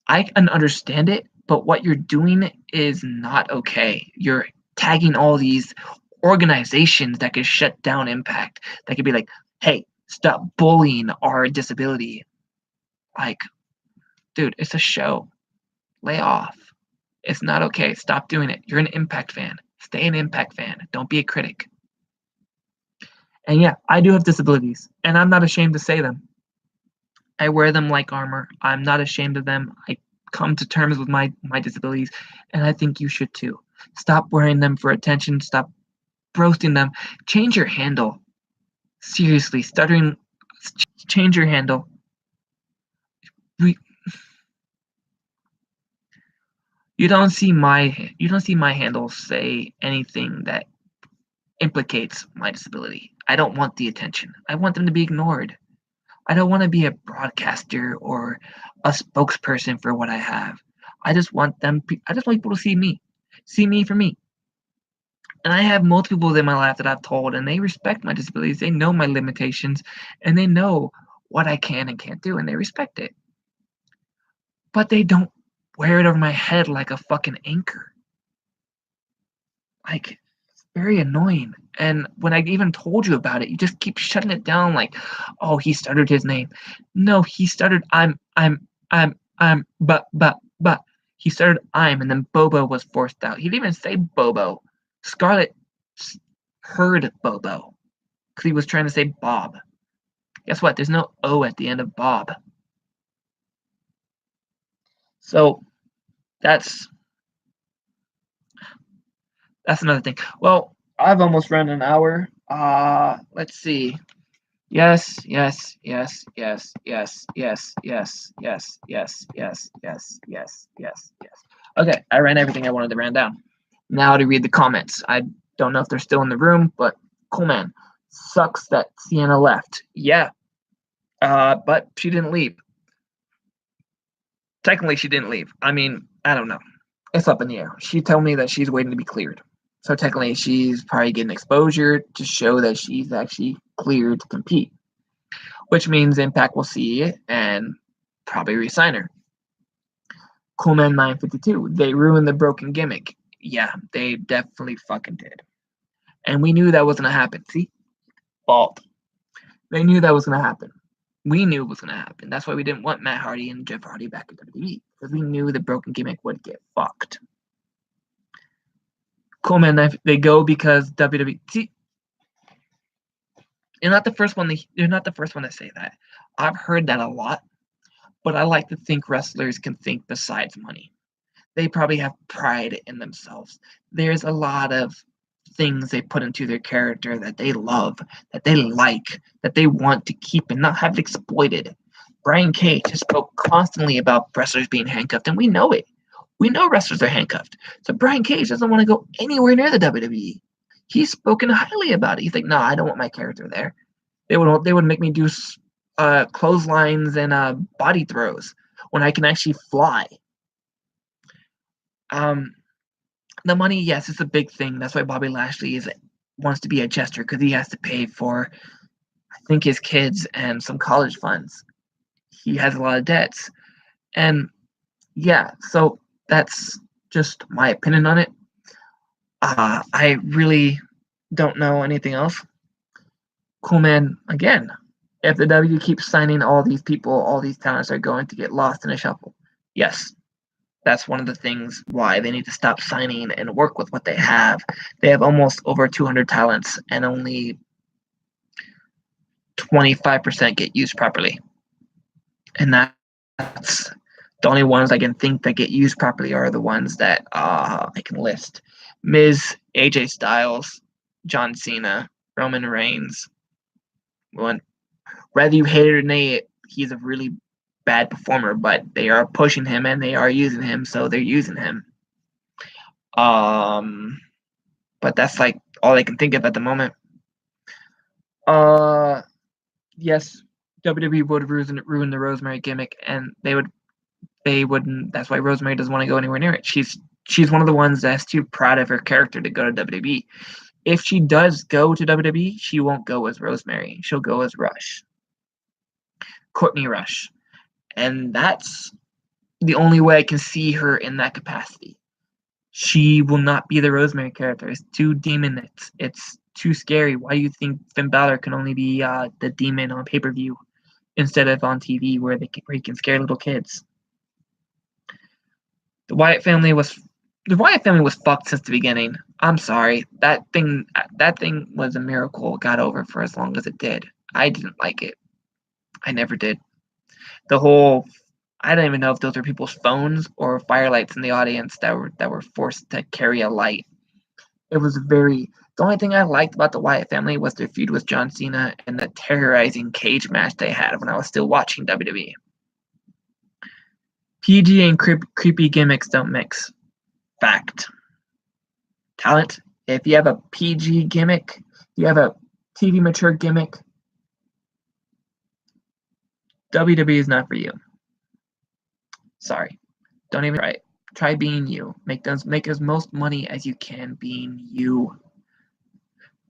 I can understand it, but what you're doing is not okay. You're tagging all these organizations that could shut down Impact, that could be like, hey, stop bullying our disability. Like, dude, it's a show. Lay off. It's not okay. Stop doing it. You're an Impact fan. Stay an Impact fan. Don't be a critic. And yeah, I do have disabilities, and I'm not ashamed to say them. I wear them like armor. I'm not ashamed of them. I come to terms with my disabilities, and I think you should too. Stop wearing them for attention. Stop roasting them. Change your handle. Seriously, stuttering. Change your handle. We, you don't see my handle say anything that implicates my disability. I don't want the attention. I want them to be ignored. I don't want to be a broadcaster or a spokesperson for what I have. I just want people to see me for me. And I have multiple people in my life that I've told, and they respect my disabilities. They know my limitations, and they know what I can and can't do, and they respect it. But they don't wear it over my head like a fucking anchor. Like, it's very annoying. And when I even told you about it, you just keep shutting it down like, oh, he stuttered his name. No, he stuttered but. He started and then Bobo was forced out. He didn't even say Bobo. Scarlett heard Bobo because he was trying to say Bob. Guess what? There's no O at the end of Bob. So that's another thing. Well, I've almost run an hour. Let's see. Yes. Okay, I ran everything I wanted to run down. Now to read the comments. I don't know if they're still in the room, but cool man. Sucks that Sienna left. Yeah. But she didn't leave. Technically, she didn't leave. I mean, I don't know. It's up in the air. She told me that she's waiting to be cleared. So technically, she's probably getting exposure to show that she's actually cleared to compete, which means Impact will see it and probably resign her. Coolman 952, they ruined the broken gimmick. Yeah, they definitely fucking did. And we knew that was going to happen. See? Fault. They knew that was going to happen. We knew it was going to happen. That's why we didn't want Matt Hardy and Jeff Hardy back at WWE, because we knew the broken gimmick would get fucked. Coolman, they go because WWE. See, they're not the first one. They're not the first one to say that. I've heard that a lot, but I like to think wrestlers can think besides money. They probably have pride in themselves. There's a lot of things they put into their character that they love, that they like, that they want to keep and not have it exploited. Brian Cage has spoke constantly about wrestlers being handcuffed, and we know it. We know wrestlers are handcuffed. So Brian Cage doesn't want to go anywhere near the WWE. He's spoken highly about it. He's like, no, I don't want my character there. They would make me do clotheslines and body throws when I can actually fly. The money, yes, it's a big thing. That's why Bobby Lashley wants to be a jester, because he has to pay for, I think, his kids and some college funds. He has a lot of debts. And yeah, so that's just my opinion on it. I really don't know anything else. Cool man, again, if the W keeps signing all these people, all these talents are going to get lost in a shuffle. Yes, that's one of the things why they need to stop signing and work with what they have. They have almost over 200 talents, and only 25% get used properly. And that's the only ones I can think that get used properly are the ones that I can list. Miz, AJ Styles, John Cena, Roman Reigns. Whether you hate it or not, he's a really bad performer, but they are pushing him and they are using him, so they're using him. But that's like all I can think of at the moment. Yes, WWE would ruin the Rosemary gimmick, and they wouldn't. That's why Rosemary doesn't want to go anywhere near it. She's one of the ones that's too proud of her character to go to WWE. If she does go to WWE, she won't go as Rosemary. She'll go as Rush, Courtney Rush, and that's the only way I can see her in that capacity. She will not be the Rosemary character. It's too demon. It's too scary. Why do you think Finn Balor can only be the demon on pay-per-view instead of on TV where he can scare little kids? The Wyatt family was fucked since the beginning. I'm sorry. That thing was a miracle. It got over for as long as it did. I didn't like it. I never did. The whole I don't even know if those are people's phones or firelights in the audience that were forced to carry a light. It was the only thing I liked about the Wyatt family was their feud with John Cena and the terrorizing cage match they had when I was still watching WWE. PG and creepy gimmicks don't mix. Fact. Talent. If you have a PG gimmick, if you have a TV mature gimmick, WWE is not for you. Sorry. Don't even try it. Try being you. Make as most money as you can being you.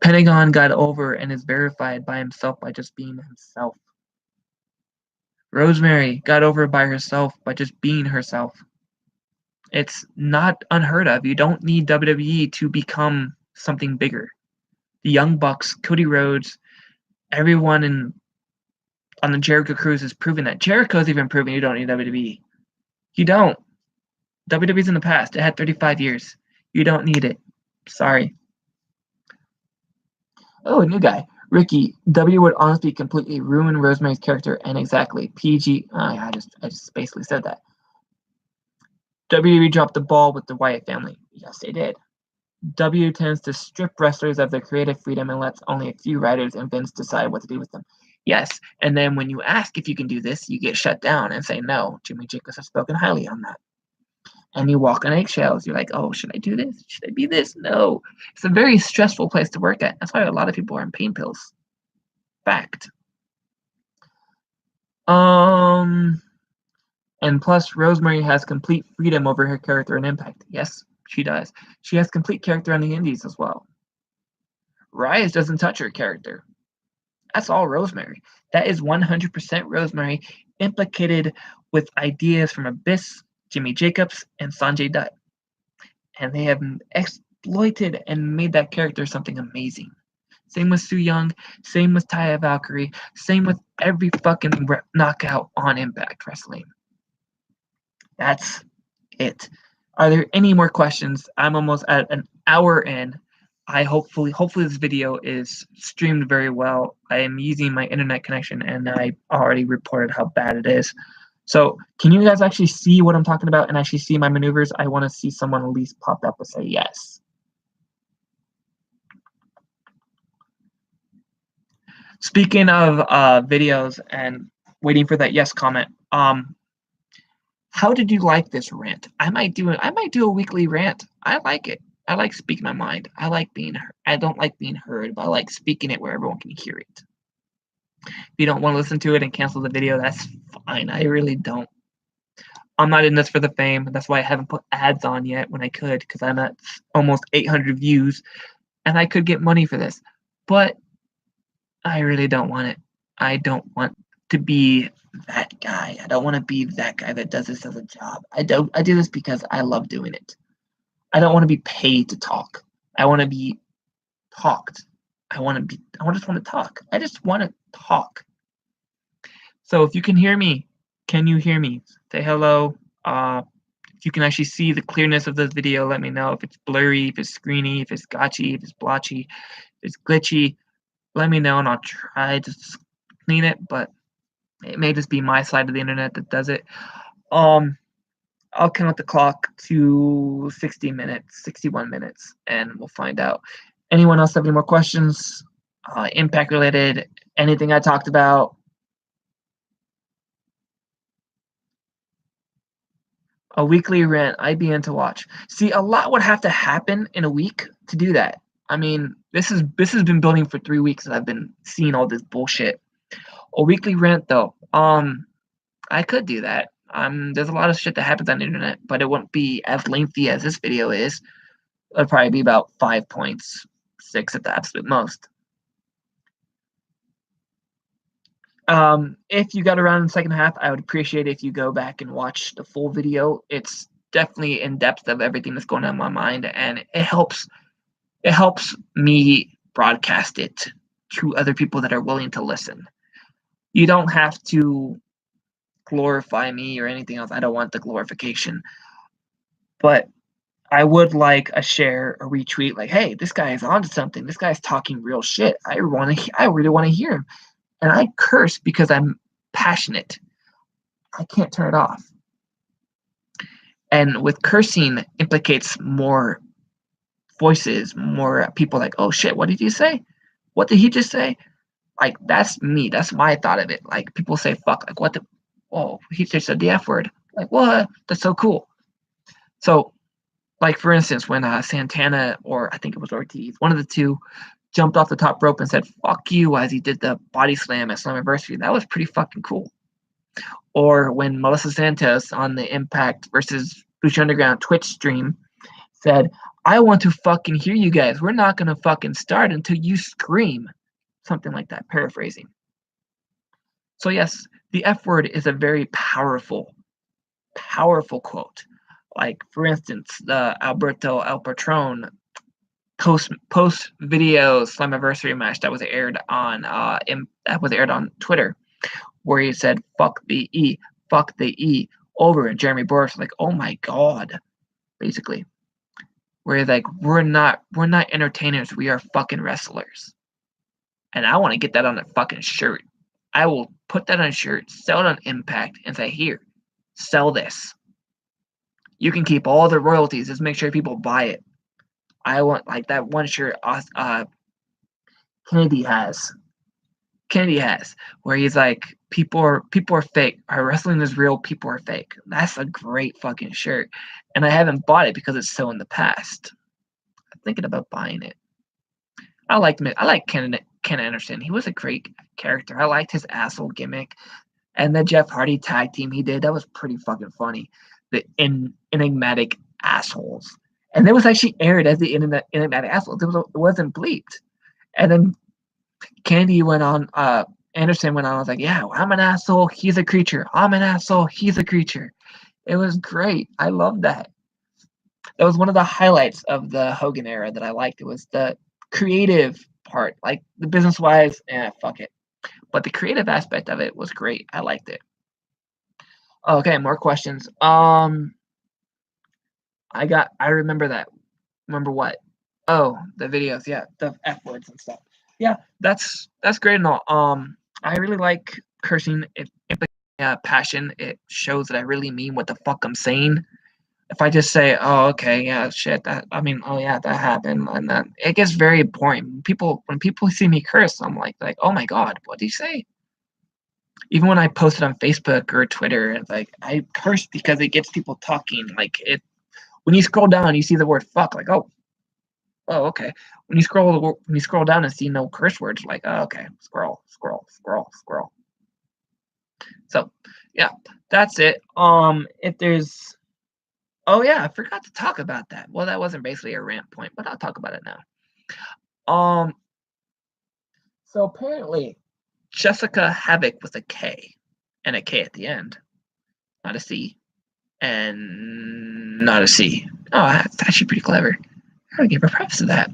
Pentagon got over and is verified by himself by just being himself. Rosemary got over by herself by just being herself. It's not unheard of. You don't need WWE to become something bigger. The Young Bucks, Cody Rhodes, everyone on the Jericho cruise is proving that. Jericho's even proving you don't need WWE. You don't. WWE's in the past. It had 35 years. You don't need it. Sorry. Oh, a new guy. Ricky, W would honestly completely ruin Rosemary's character, and exactly. PG, I just basically said that. WWE dropped the ball with the Wyatt family. Yes, they did. W tends to strip wrestlers of their creative freedom and lets only a few writers and Vince decide what to do with them. Yes, and then when you ask if you can do this, you get shut down and say no. Jimmy Jacobs has spoken highly on that. And you walk on eggshells. You're like, oh, should I do this? Should I be this? No. It's a very stressful place to work at. That's why a lot of people are on pain pills. Fact. And plus, Rosemary has complete freedom over her character and impact. Yes, she does. She has complete character on the indies as well. Rise doesn't touch her character. That's all Rosemary. That is 100% Rosemary, implicated with ideas from Abyss, Jimmy Jacobs, and Sanjay Dutt. And they have exploited and made that character something amazing. Same with Su Young, same with Taya Valkyrie, same with every fucking knockout on Impact Wrestling. That's it. Are there any more questions? I'm almost at an hour in. Hopefully this video is streamed very well. I am using my internet connection and I already reported how bad it is. So can you guys actually see what I'm talking about and actually see my maneuvers? I want to see someone at least pop up and say yes. Speaking of videos and waiting for that yes comment, how did you like this rant? I might do a weekly rant. I like it. I like speaking my mind. I like being heard. I don't like being heard, but I like speaking it where everyone can hear it. If you don't want to listen to it and cancel the video, that's fine. I really don't. I'm not in this for the fame. That's why I haven't put ads on yet when I could, because I'm at almost 800 views, and I could get money for this. But I really don't want it. I don't want to be that guy. I don't want to be that guy that does this as a job. I do this because I love doing it. I don't want to be paid to talk. I want to be talked. I just want to talk. I just want to talk. So if you can hear me, can you hear me? Say hello. If you can actually see the clearness of this video, let me know. If it's blurry, if it's screeny, if it's gotchy, if it's blotchy, if it's glitchy, let me know and I'll try to clean it, but it may just be my side of the internet that does it. I'll count the clock to 60 minutes, 61 minutes, and we'll find out. Anyone else have any more questions? Impact related, anything I talked about? A weekly rant, I'd be in to watch. See, a lot would have to happen in a week to do that. I mean, this has been building for 3 weeks and I've been seeing all this bullshit. A weekly rant though, I could do that. There's a lot of shit that happens on the internet, but it wouldn't be as lengthy as this video is. It'd probably be about 5 points, 6 at the absolute most. If you got around in the second half, I would appreciate it if you go back and watch the full video. It's definitely in depth of everything that's going on in my mind, and it helps me broadcast it to other people that are willing to listen. You don't have to glorify me or anything else. I don't want the glorification, but I would like a share, a retweet, like, hey, this guy is onto something. This guy's talking real shit. I really want to hear him. And I curse because I'm passionate. I can't turn it off. And with cursing implicates more voices, more people like, oh shit, what did you say? What did he just say? Like, that's me. That's my thought of it. Like, people say fuck, like, what the, oh, he just said the F word. Like, what? That's so cool. So, like, for instance, when Santana, or I think it was Ortiz, one of the two, jumped off the top rope and said fuck you as he did the body slam at Slammiversary, that was pretty fucking cool. Or when Melissa Santos on the Impact versus Lucha Underground Twitch stream said, I want to fucking hear you guys. We're not going to fucking start until you scream. Something like that, paraphrasing. So yes, the F word is a very powerful quote. Like, for instance, the Alberto El Patron post video Slammiversary match that was aired on Twitter, where he said fuck the E over, and Jeremy Borash was like, oh my god, basically. Where he's like, we're not entertainers, we are fucking wrestlers. And I want to get that on a fucking shirt. I will put that on a shirt, sell it on Impact, and say, here, sell this. You can keep all the royalties, just make sure people buy it. I want, like, that one shirt Kennedy has, where he's like, people are fake. Our wrestling is real, people are fake. That's a great fucking shirt. And I haven't bought it because it's so in the past. I'm thinking about buying it. I like Ken Anderson. He was a great character. I liked his asshole gimmick. And the Jeff Hardy tag team he did, that was pretty fucking funny. The enigmatic assholes. And it was actually aired as the enigmatic assholes. It wasn't bleeped. And then Anderson went on, I was like, yeah, I'm an asshole, he's a creature. I'm an asshole, he's a creature. It was great. I loved that. That was one of the highlights of the Hogan era that I liked. It was the creative part. Like, the business-wise, fuck it. But the creative aspect of it was great. I liked it. Okay, more questions. I remember that. Remember what? Oh, the videos, yeah, the F words and stuff. Yeah, that's great and all. I really like cursing. It implicates passion. It shows that I really mean what the fuck I'm saying. If I just say, "Oh, okay, yeah, shit," oh yeah, that happened, and then it gets very boring. When people see me curse, I'm like, "Oh my god, what did you say?" Even when I post it on Facebook or Twitter, it's like I curse because it gets people talking. Like, it, when you scroll down, you see the word "fuck," like, oh, okay. When you scroll down and see no curse words, like, oh, okay, scroll. So, yeah, that's it. If there's, oh yeah, I forgot to talk about that. Well, that wasn't basically a rant point, but I'll talk about it now. So apparently, Jessica Havoc with a K and a K at the end, not a C, and not a C. Oh, that's actually pretty clever. I gotta give her props to that.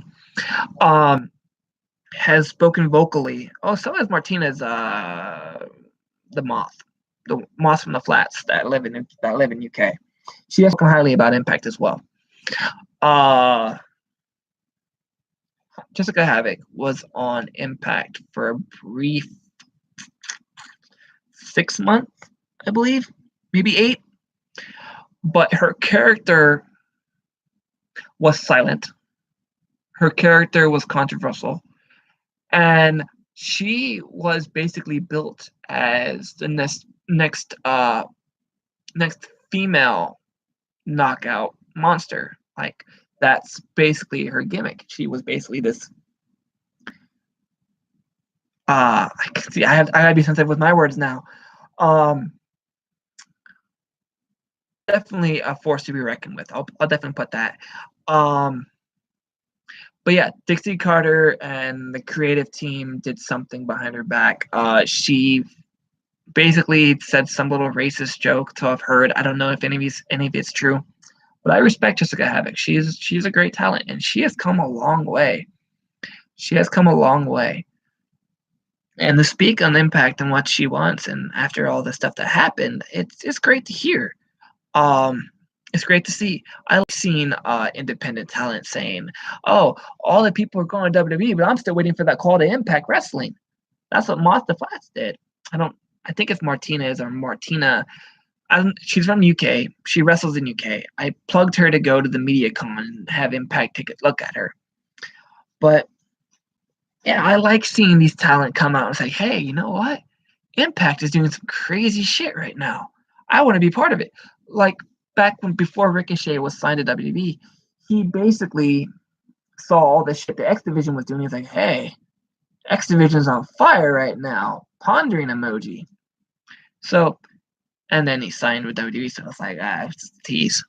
Has spoken vocally. Oh, so has Martinez, the moth from the flats that live in UK. She has spoken highly about Impact as well. Jessica Havoc was on Impact for a brief 6 months, I believe, maybe 8. But her character was silent. Her character was controversial. And she was basically built as the next female knockout monster. Like, that's basically her gimmick. She was basically this. I gotta be sensitive with my words now. Definitely a force to be reckoned with. I'll definitely put that. But yeah, Dixie Carter and the creative team did something behind her back. She basically said some little racist joke to have heard. I don't know if any of it's true. But I respect Jessica Havoc. She's a great talent, and she has come a long way. She has come a long way. And to speak on Impact and what she wants, and after all the stuff that happened, it's great to hear. Um, it's great to see. I like seeing independent talent saying, "Oh, all the people are going to WWE, but I'm still waiting for that call to Impact Wrestling." That's what Martha Flats did. I don't. I think it's Martinez or Martina. She's from UK. She wrestles in UK. I plugged her to go to the MediaCon and have Impact take a look at her. But yeah, I like seeing these talent come out and say, "Hey, you know what? Impact is doing some crazy shit right now. I want to be part of it." Like back when before Ricochet was signed to WWE, he basically saw all the shit the X Division was doing. He's like, "Hey, X Division's on fire right now." Pondering emoji. So, and then he signed with WWE. So it's like, it's a tease.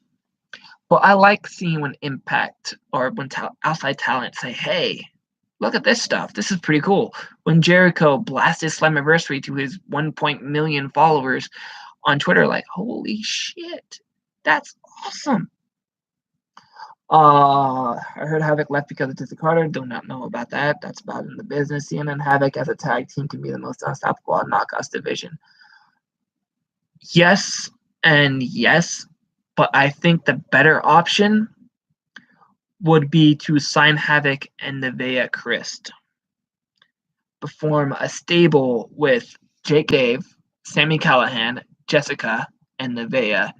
But I like seeing when Impact or when outside talent say, "Hey, look at this stuff. This is pretty cool." When Jericho blasted Slammiversary to his 1 million followers on Twitter, like, holy shit, that's awesome. I heard Havoc left because of Tizzy Carter. Do not know about that. That's about in the business. CNN and Havoc as a tag team can be the most unstoppable knockouts division. Yes and yes, but I think the better option would be to sign Havoc and Nevaeh Christ. Form a stable with Jake Dave, Sammy Callahan, Jessica, and Nevaeh,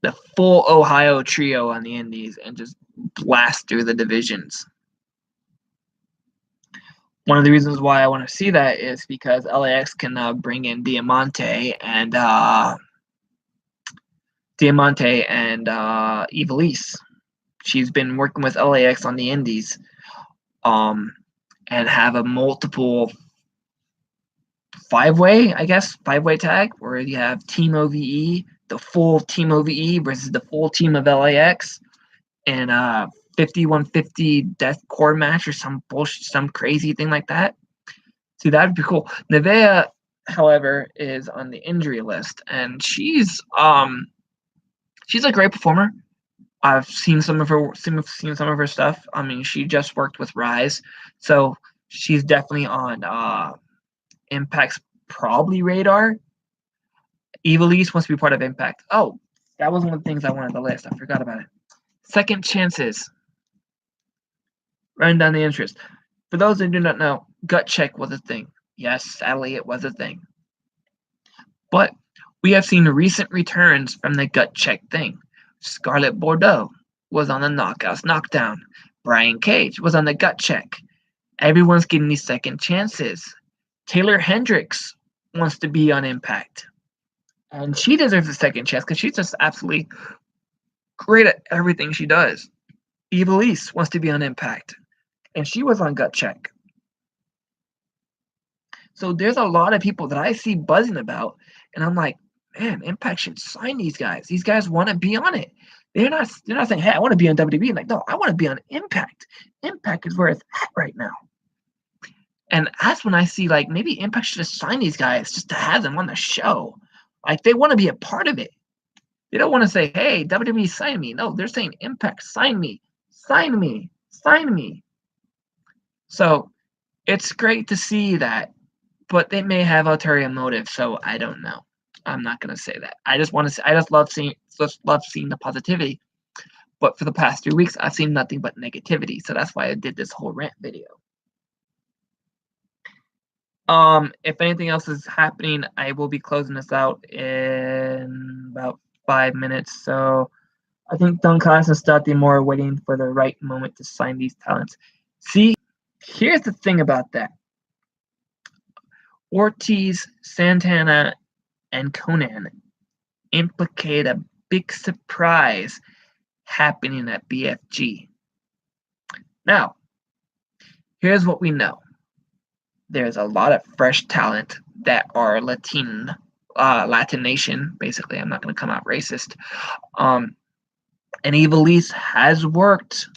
the full Ohio trio on the Indies, and just blast through the divisions. One of the reasons why I want to see that is because LAX can bring in Diamante and Ivelisse. She's been working with LAX on the Indies, and have a multiple five-way tag where you have Team OVE, the full Team OVE versus the full team of LAX, and 5150 death core match or some bullshit, some crazy thing like that. See, that would be cool. Nevaeh, however, is on the injury list, and she's a great performer. I've seen some of her stuff. I mean, she just worked with Rise, so she's definitely on Impact's probably radar. Ivelisse wants to be part of Impact. Oh, that was one of the things I wanted to list. I forgot about it. Second chances. Running down the interest. For those that do not know, gut check was a thing. Yes, sadly, it was a thing. But we have seen recent returns from the gut check thing. Scarlett Bordeaux was on the knockdown. Brian Cage was on the gut check. Everyone's getting these second chances. Taylor Hendricks wants to be on Impact. And she deserves a second chance because she's just absolutely great at everything she does. Ivelisse wants to be on Impact. And she was on gut check. So there's a lot of people that I see buzzing about. And I'm like, man, Impact should sign these guys. These guys want to be on it. They're not saying, "Hey, I want to be on WWE." I'm like, no, I want to be on Impact. Impact is where it's at right now. And that's when I see, like, maybe Impact should just sign these guys just to have them on the show. Like, they want to be a part of it. They don't want to say, "Hey, WWE, sign me." No, they're saying, "Impact, sign me. Sign me. Sign me." So it's great to see that, but they may have ulterior motives, so I don't know. I'm not going to say that. I just love seeing the positivity. But for the past 3 weeks, I've seen nothing but negativity. So that's why I did this whole rant video. If anything else is happening, I will be closing this out in about 5 minutes. So I think Dunkas and Stati Moore are waiting for the right moment to sign these talents. See, here's the thing about that. Ortiz, Santana, and Conan implicate a big surprise happening at BFG. Now, here's what we know. There's a lot of fresh talent that are Latin nation, basically. I'm not going to come out racist. And Ivelisse has worked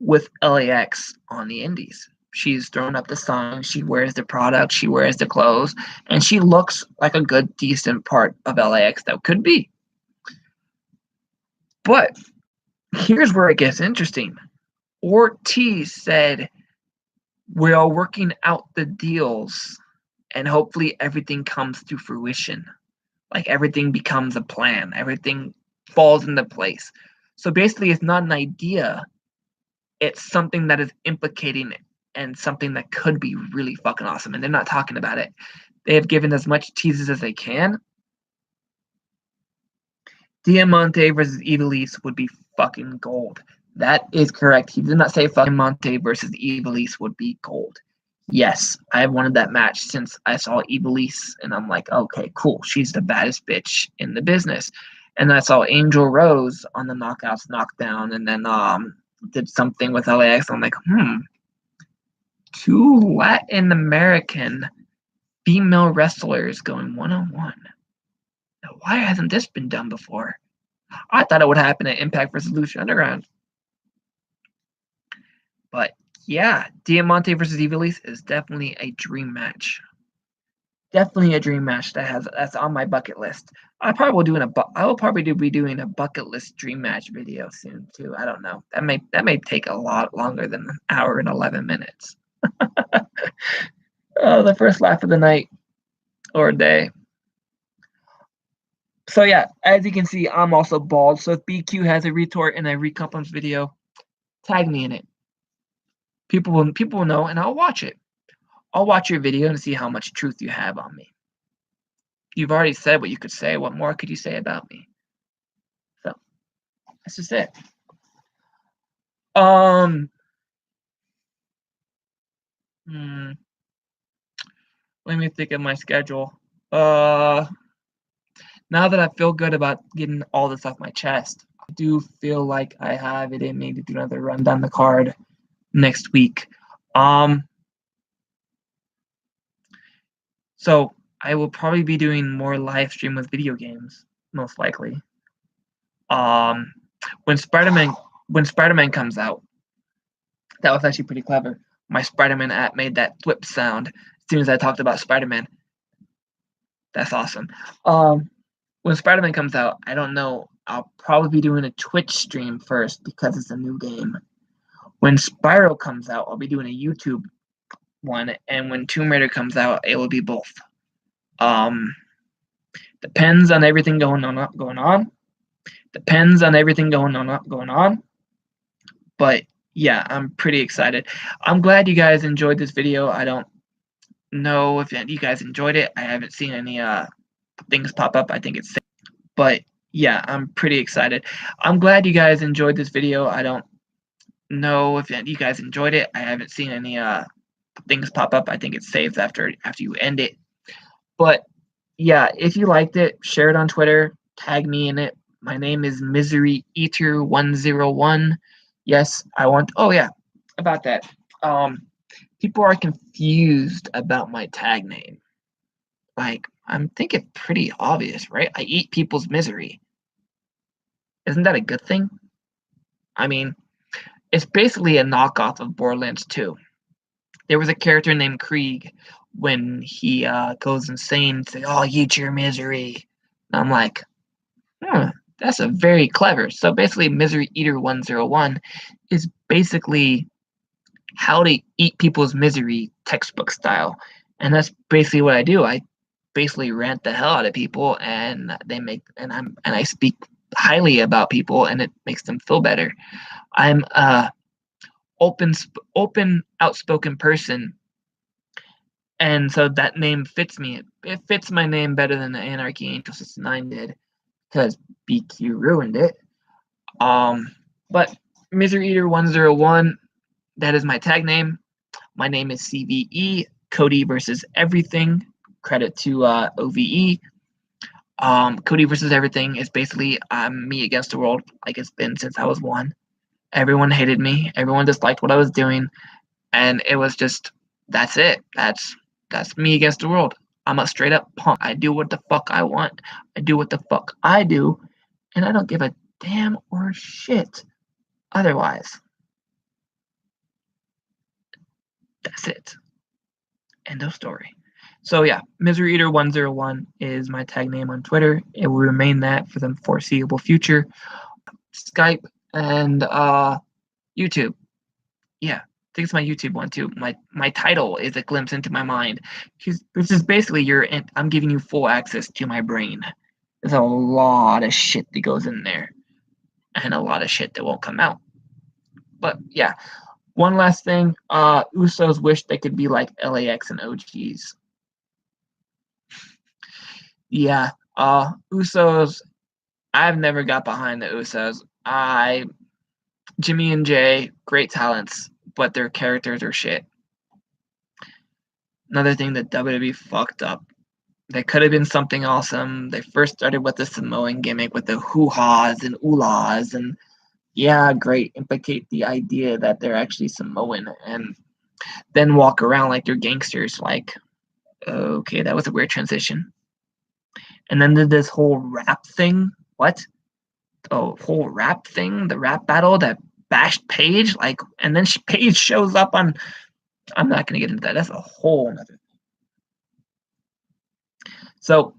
with LAX on the indies. She's thrown up the sign. She wears the product. She wears the clothes. And she looks like a good, decent part of LAX that could be. But Here's where it gets interesting. Ortiz said, "We are working out the deals, and hopefully everything comes to fruition. Like everything becomes a plan, everything falls into place." So basically, it's not an idea, it's something that is implicating and something that could be really fucking awesome. And they're not talking about it. They have given as much teases as they can. Diamante versus Ivelisse would be fucking gold. That is correct. He did not say fucking Diamante versus Ivelisse would be gold. Yes, I have wanted that match since I saw Ivelisse, and I'm like, okay, cool. She's the baddest bitch in the business. And then I saw Angel Rose on the Knockouts Knockdown, and then did something with LAX. I'm like, two Latin American female wrestlers going one-on-one. Now, why hasn't this been done before? I thought it would happen at Impact versus Lucha Underground. But yeah, Diamante versus Ivelisse is definitely a dream match. Definitely a dream match that's on my bucket list. I will probably be doing a bucket list dream match video soon too. I don't know. That may take a lot longer than an hour and 11 minutes. Oh, the first laugh of the night or day. So yeah, as you can see, I'm also bald. So if BQ has a retort and a recompense video, tag me in it. People will know, and I'll watch it. I'll watch your video and see how much truth you have on me. You've already said what you could say. What more could you say about me? So that's just it. Let me think of my schedule. Now that I feel good about getting all this off my chest, I do feel like I have it in me to do another run down the card next week. So I will probably be doing more live stream with video games, most likely. When Spider-Man comes out, that was actually pretty clever. My Spider-Man app made that flip sound as soon as I talked about Spider-Man. That's awesome. When Spider-Man comes out, I don't know. I'll probably be doing a Twitch stream first because it's a new game. When Spyro comes out, I'll be doing a YouTube one, and when Tomb Raider comes out, it will be both. Depends on everything going on. Depends on everything going on. But yeah, I'm pretty excited. I'm glad you guys enjoyed this video. I don't know if you guys enjoyed it. I haven't seen any things pop up. I think it's safe. But yeah, I'm pretty excited. I'm glad you guys enjoyed this video. I don't know if you guys enjoyed it. I haven't seen any things pop up. I think it's saved after you end it. But yeah, if you liked it, share it on Twitter, tag me in it. My name is Misery Eater 101. Yes, oh yeah, about that. People are confused about my tag name. Like, I'm thinking pretty obvious, right? I eat people's misery. Isn't that a good thing? I mean, it's basically a knockoff of Borderlands 2. There was a character named Krieg when he goes insane and says, "Oh, eat your misery." And I'm like, that's a very clever. So basically, Misery Eater 101 is basically how to eat people's misery textbook style. And that's basically what I do. I basically rant the hell out of people, and I speak highly about people, and it makes them feel better. I'm a open, outspoken person, and so that name fits me. It fits my name better than the Anarchy Angel 69 did, because BQ ruined it. But Misery Eater 101, that is my tag name. My name is CVE, Cody versus Everything. Credit to OVE. Cody versus Everything is basically me against the world, like it's been since I was 1. Everyone hated me. Everyone disliked what I was doing, and it was just that's it. That's me against the world. I'm a straight up punk. I do what the fuck I want. I do what the fuck I do, and I don't give a damn or shit otherwise. That's it. End of story. So yeah, Misery Eater 101 is my tag name on Twitter. It will remain that for the foreseeable future. Skype and YouTube. Yeah, I think it's my YouTube one too. My title is a glimpse into my mind. This is basically I'm giving you full access to my brain. There's a lot of shit that goes in there, and a lot of shit that won't come out. But yeah, one last thing. Usos wish they could be like LAX and OGs. Yeah. Usos. I've never got behind the Usos. Jimmy and Jay, great talents, but their characters are shit. Another thing that WWE fucked up. They could have been something awesome. They first started with the Samoan gimmick with the hoo-haws and ooh-lahs, and yeah, great. Implicate the idea that they're actually Samoan, and then walk around like they're gangsters. Like, okay, that was a weird transition. And then did this whole rap thing. What? Oh, whole rap thing, the rap battle that bashed Paige, like, and then Paige shows up on. I'm not gonna get into that. That's a whole other. So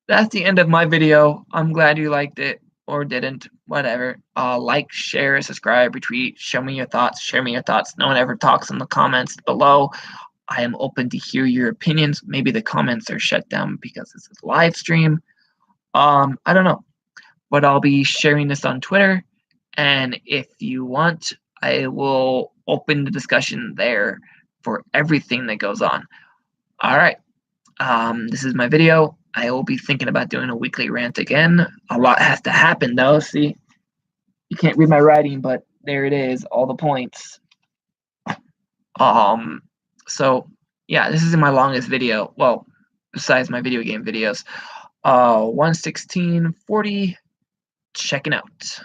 that's the end of my video. I'm glad you liked it or didn't, whatever. Like, share, subscribe, retweet. Show me your thoughts. Share me your thoughts. No one ever talks in the comments below. I am open to hear your opinions. Maybe the comments are shut down because this is live stream. I don't know, but I'll be sharing this on Twitter, and if you want, I will open the discussion there for everything that goes on. All right. This is my video. I will be thinking about doing a weekly rant again. A lot has to happen though. See, you can't read my writing, but there it is, all the points. So yeah, this is my longest video. Well, besides my video game videos. 116:40. Checking out.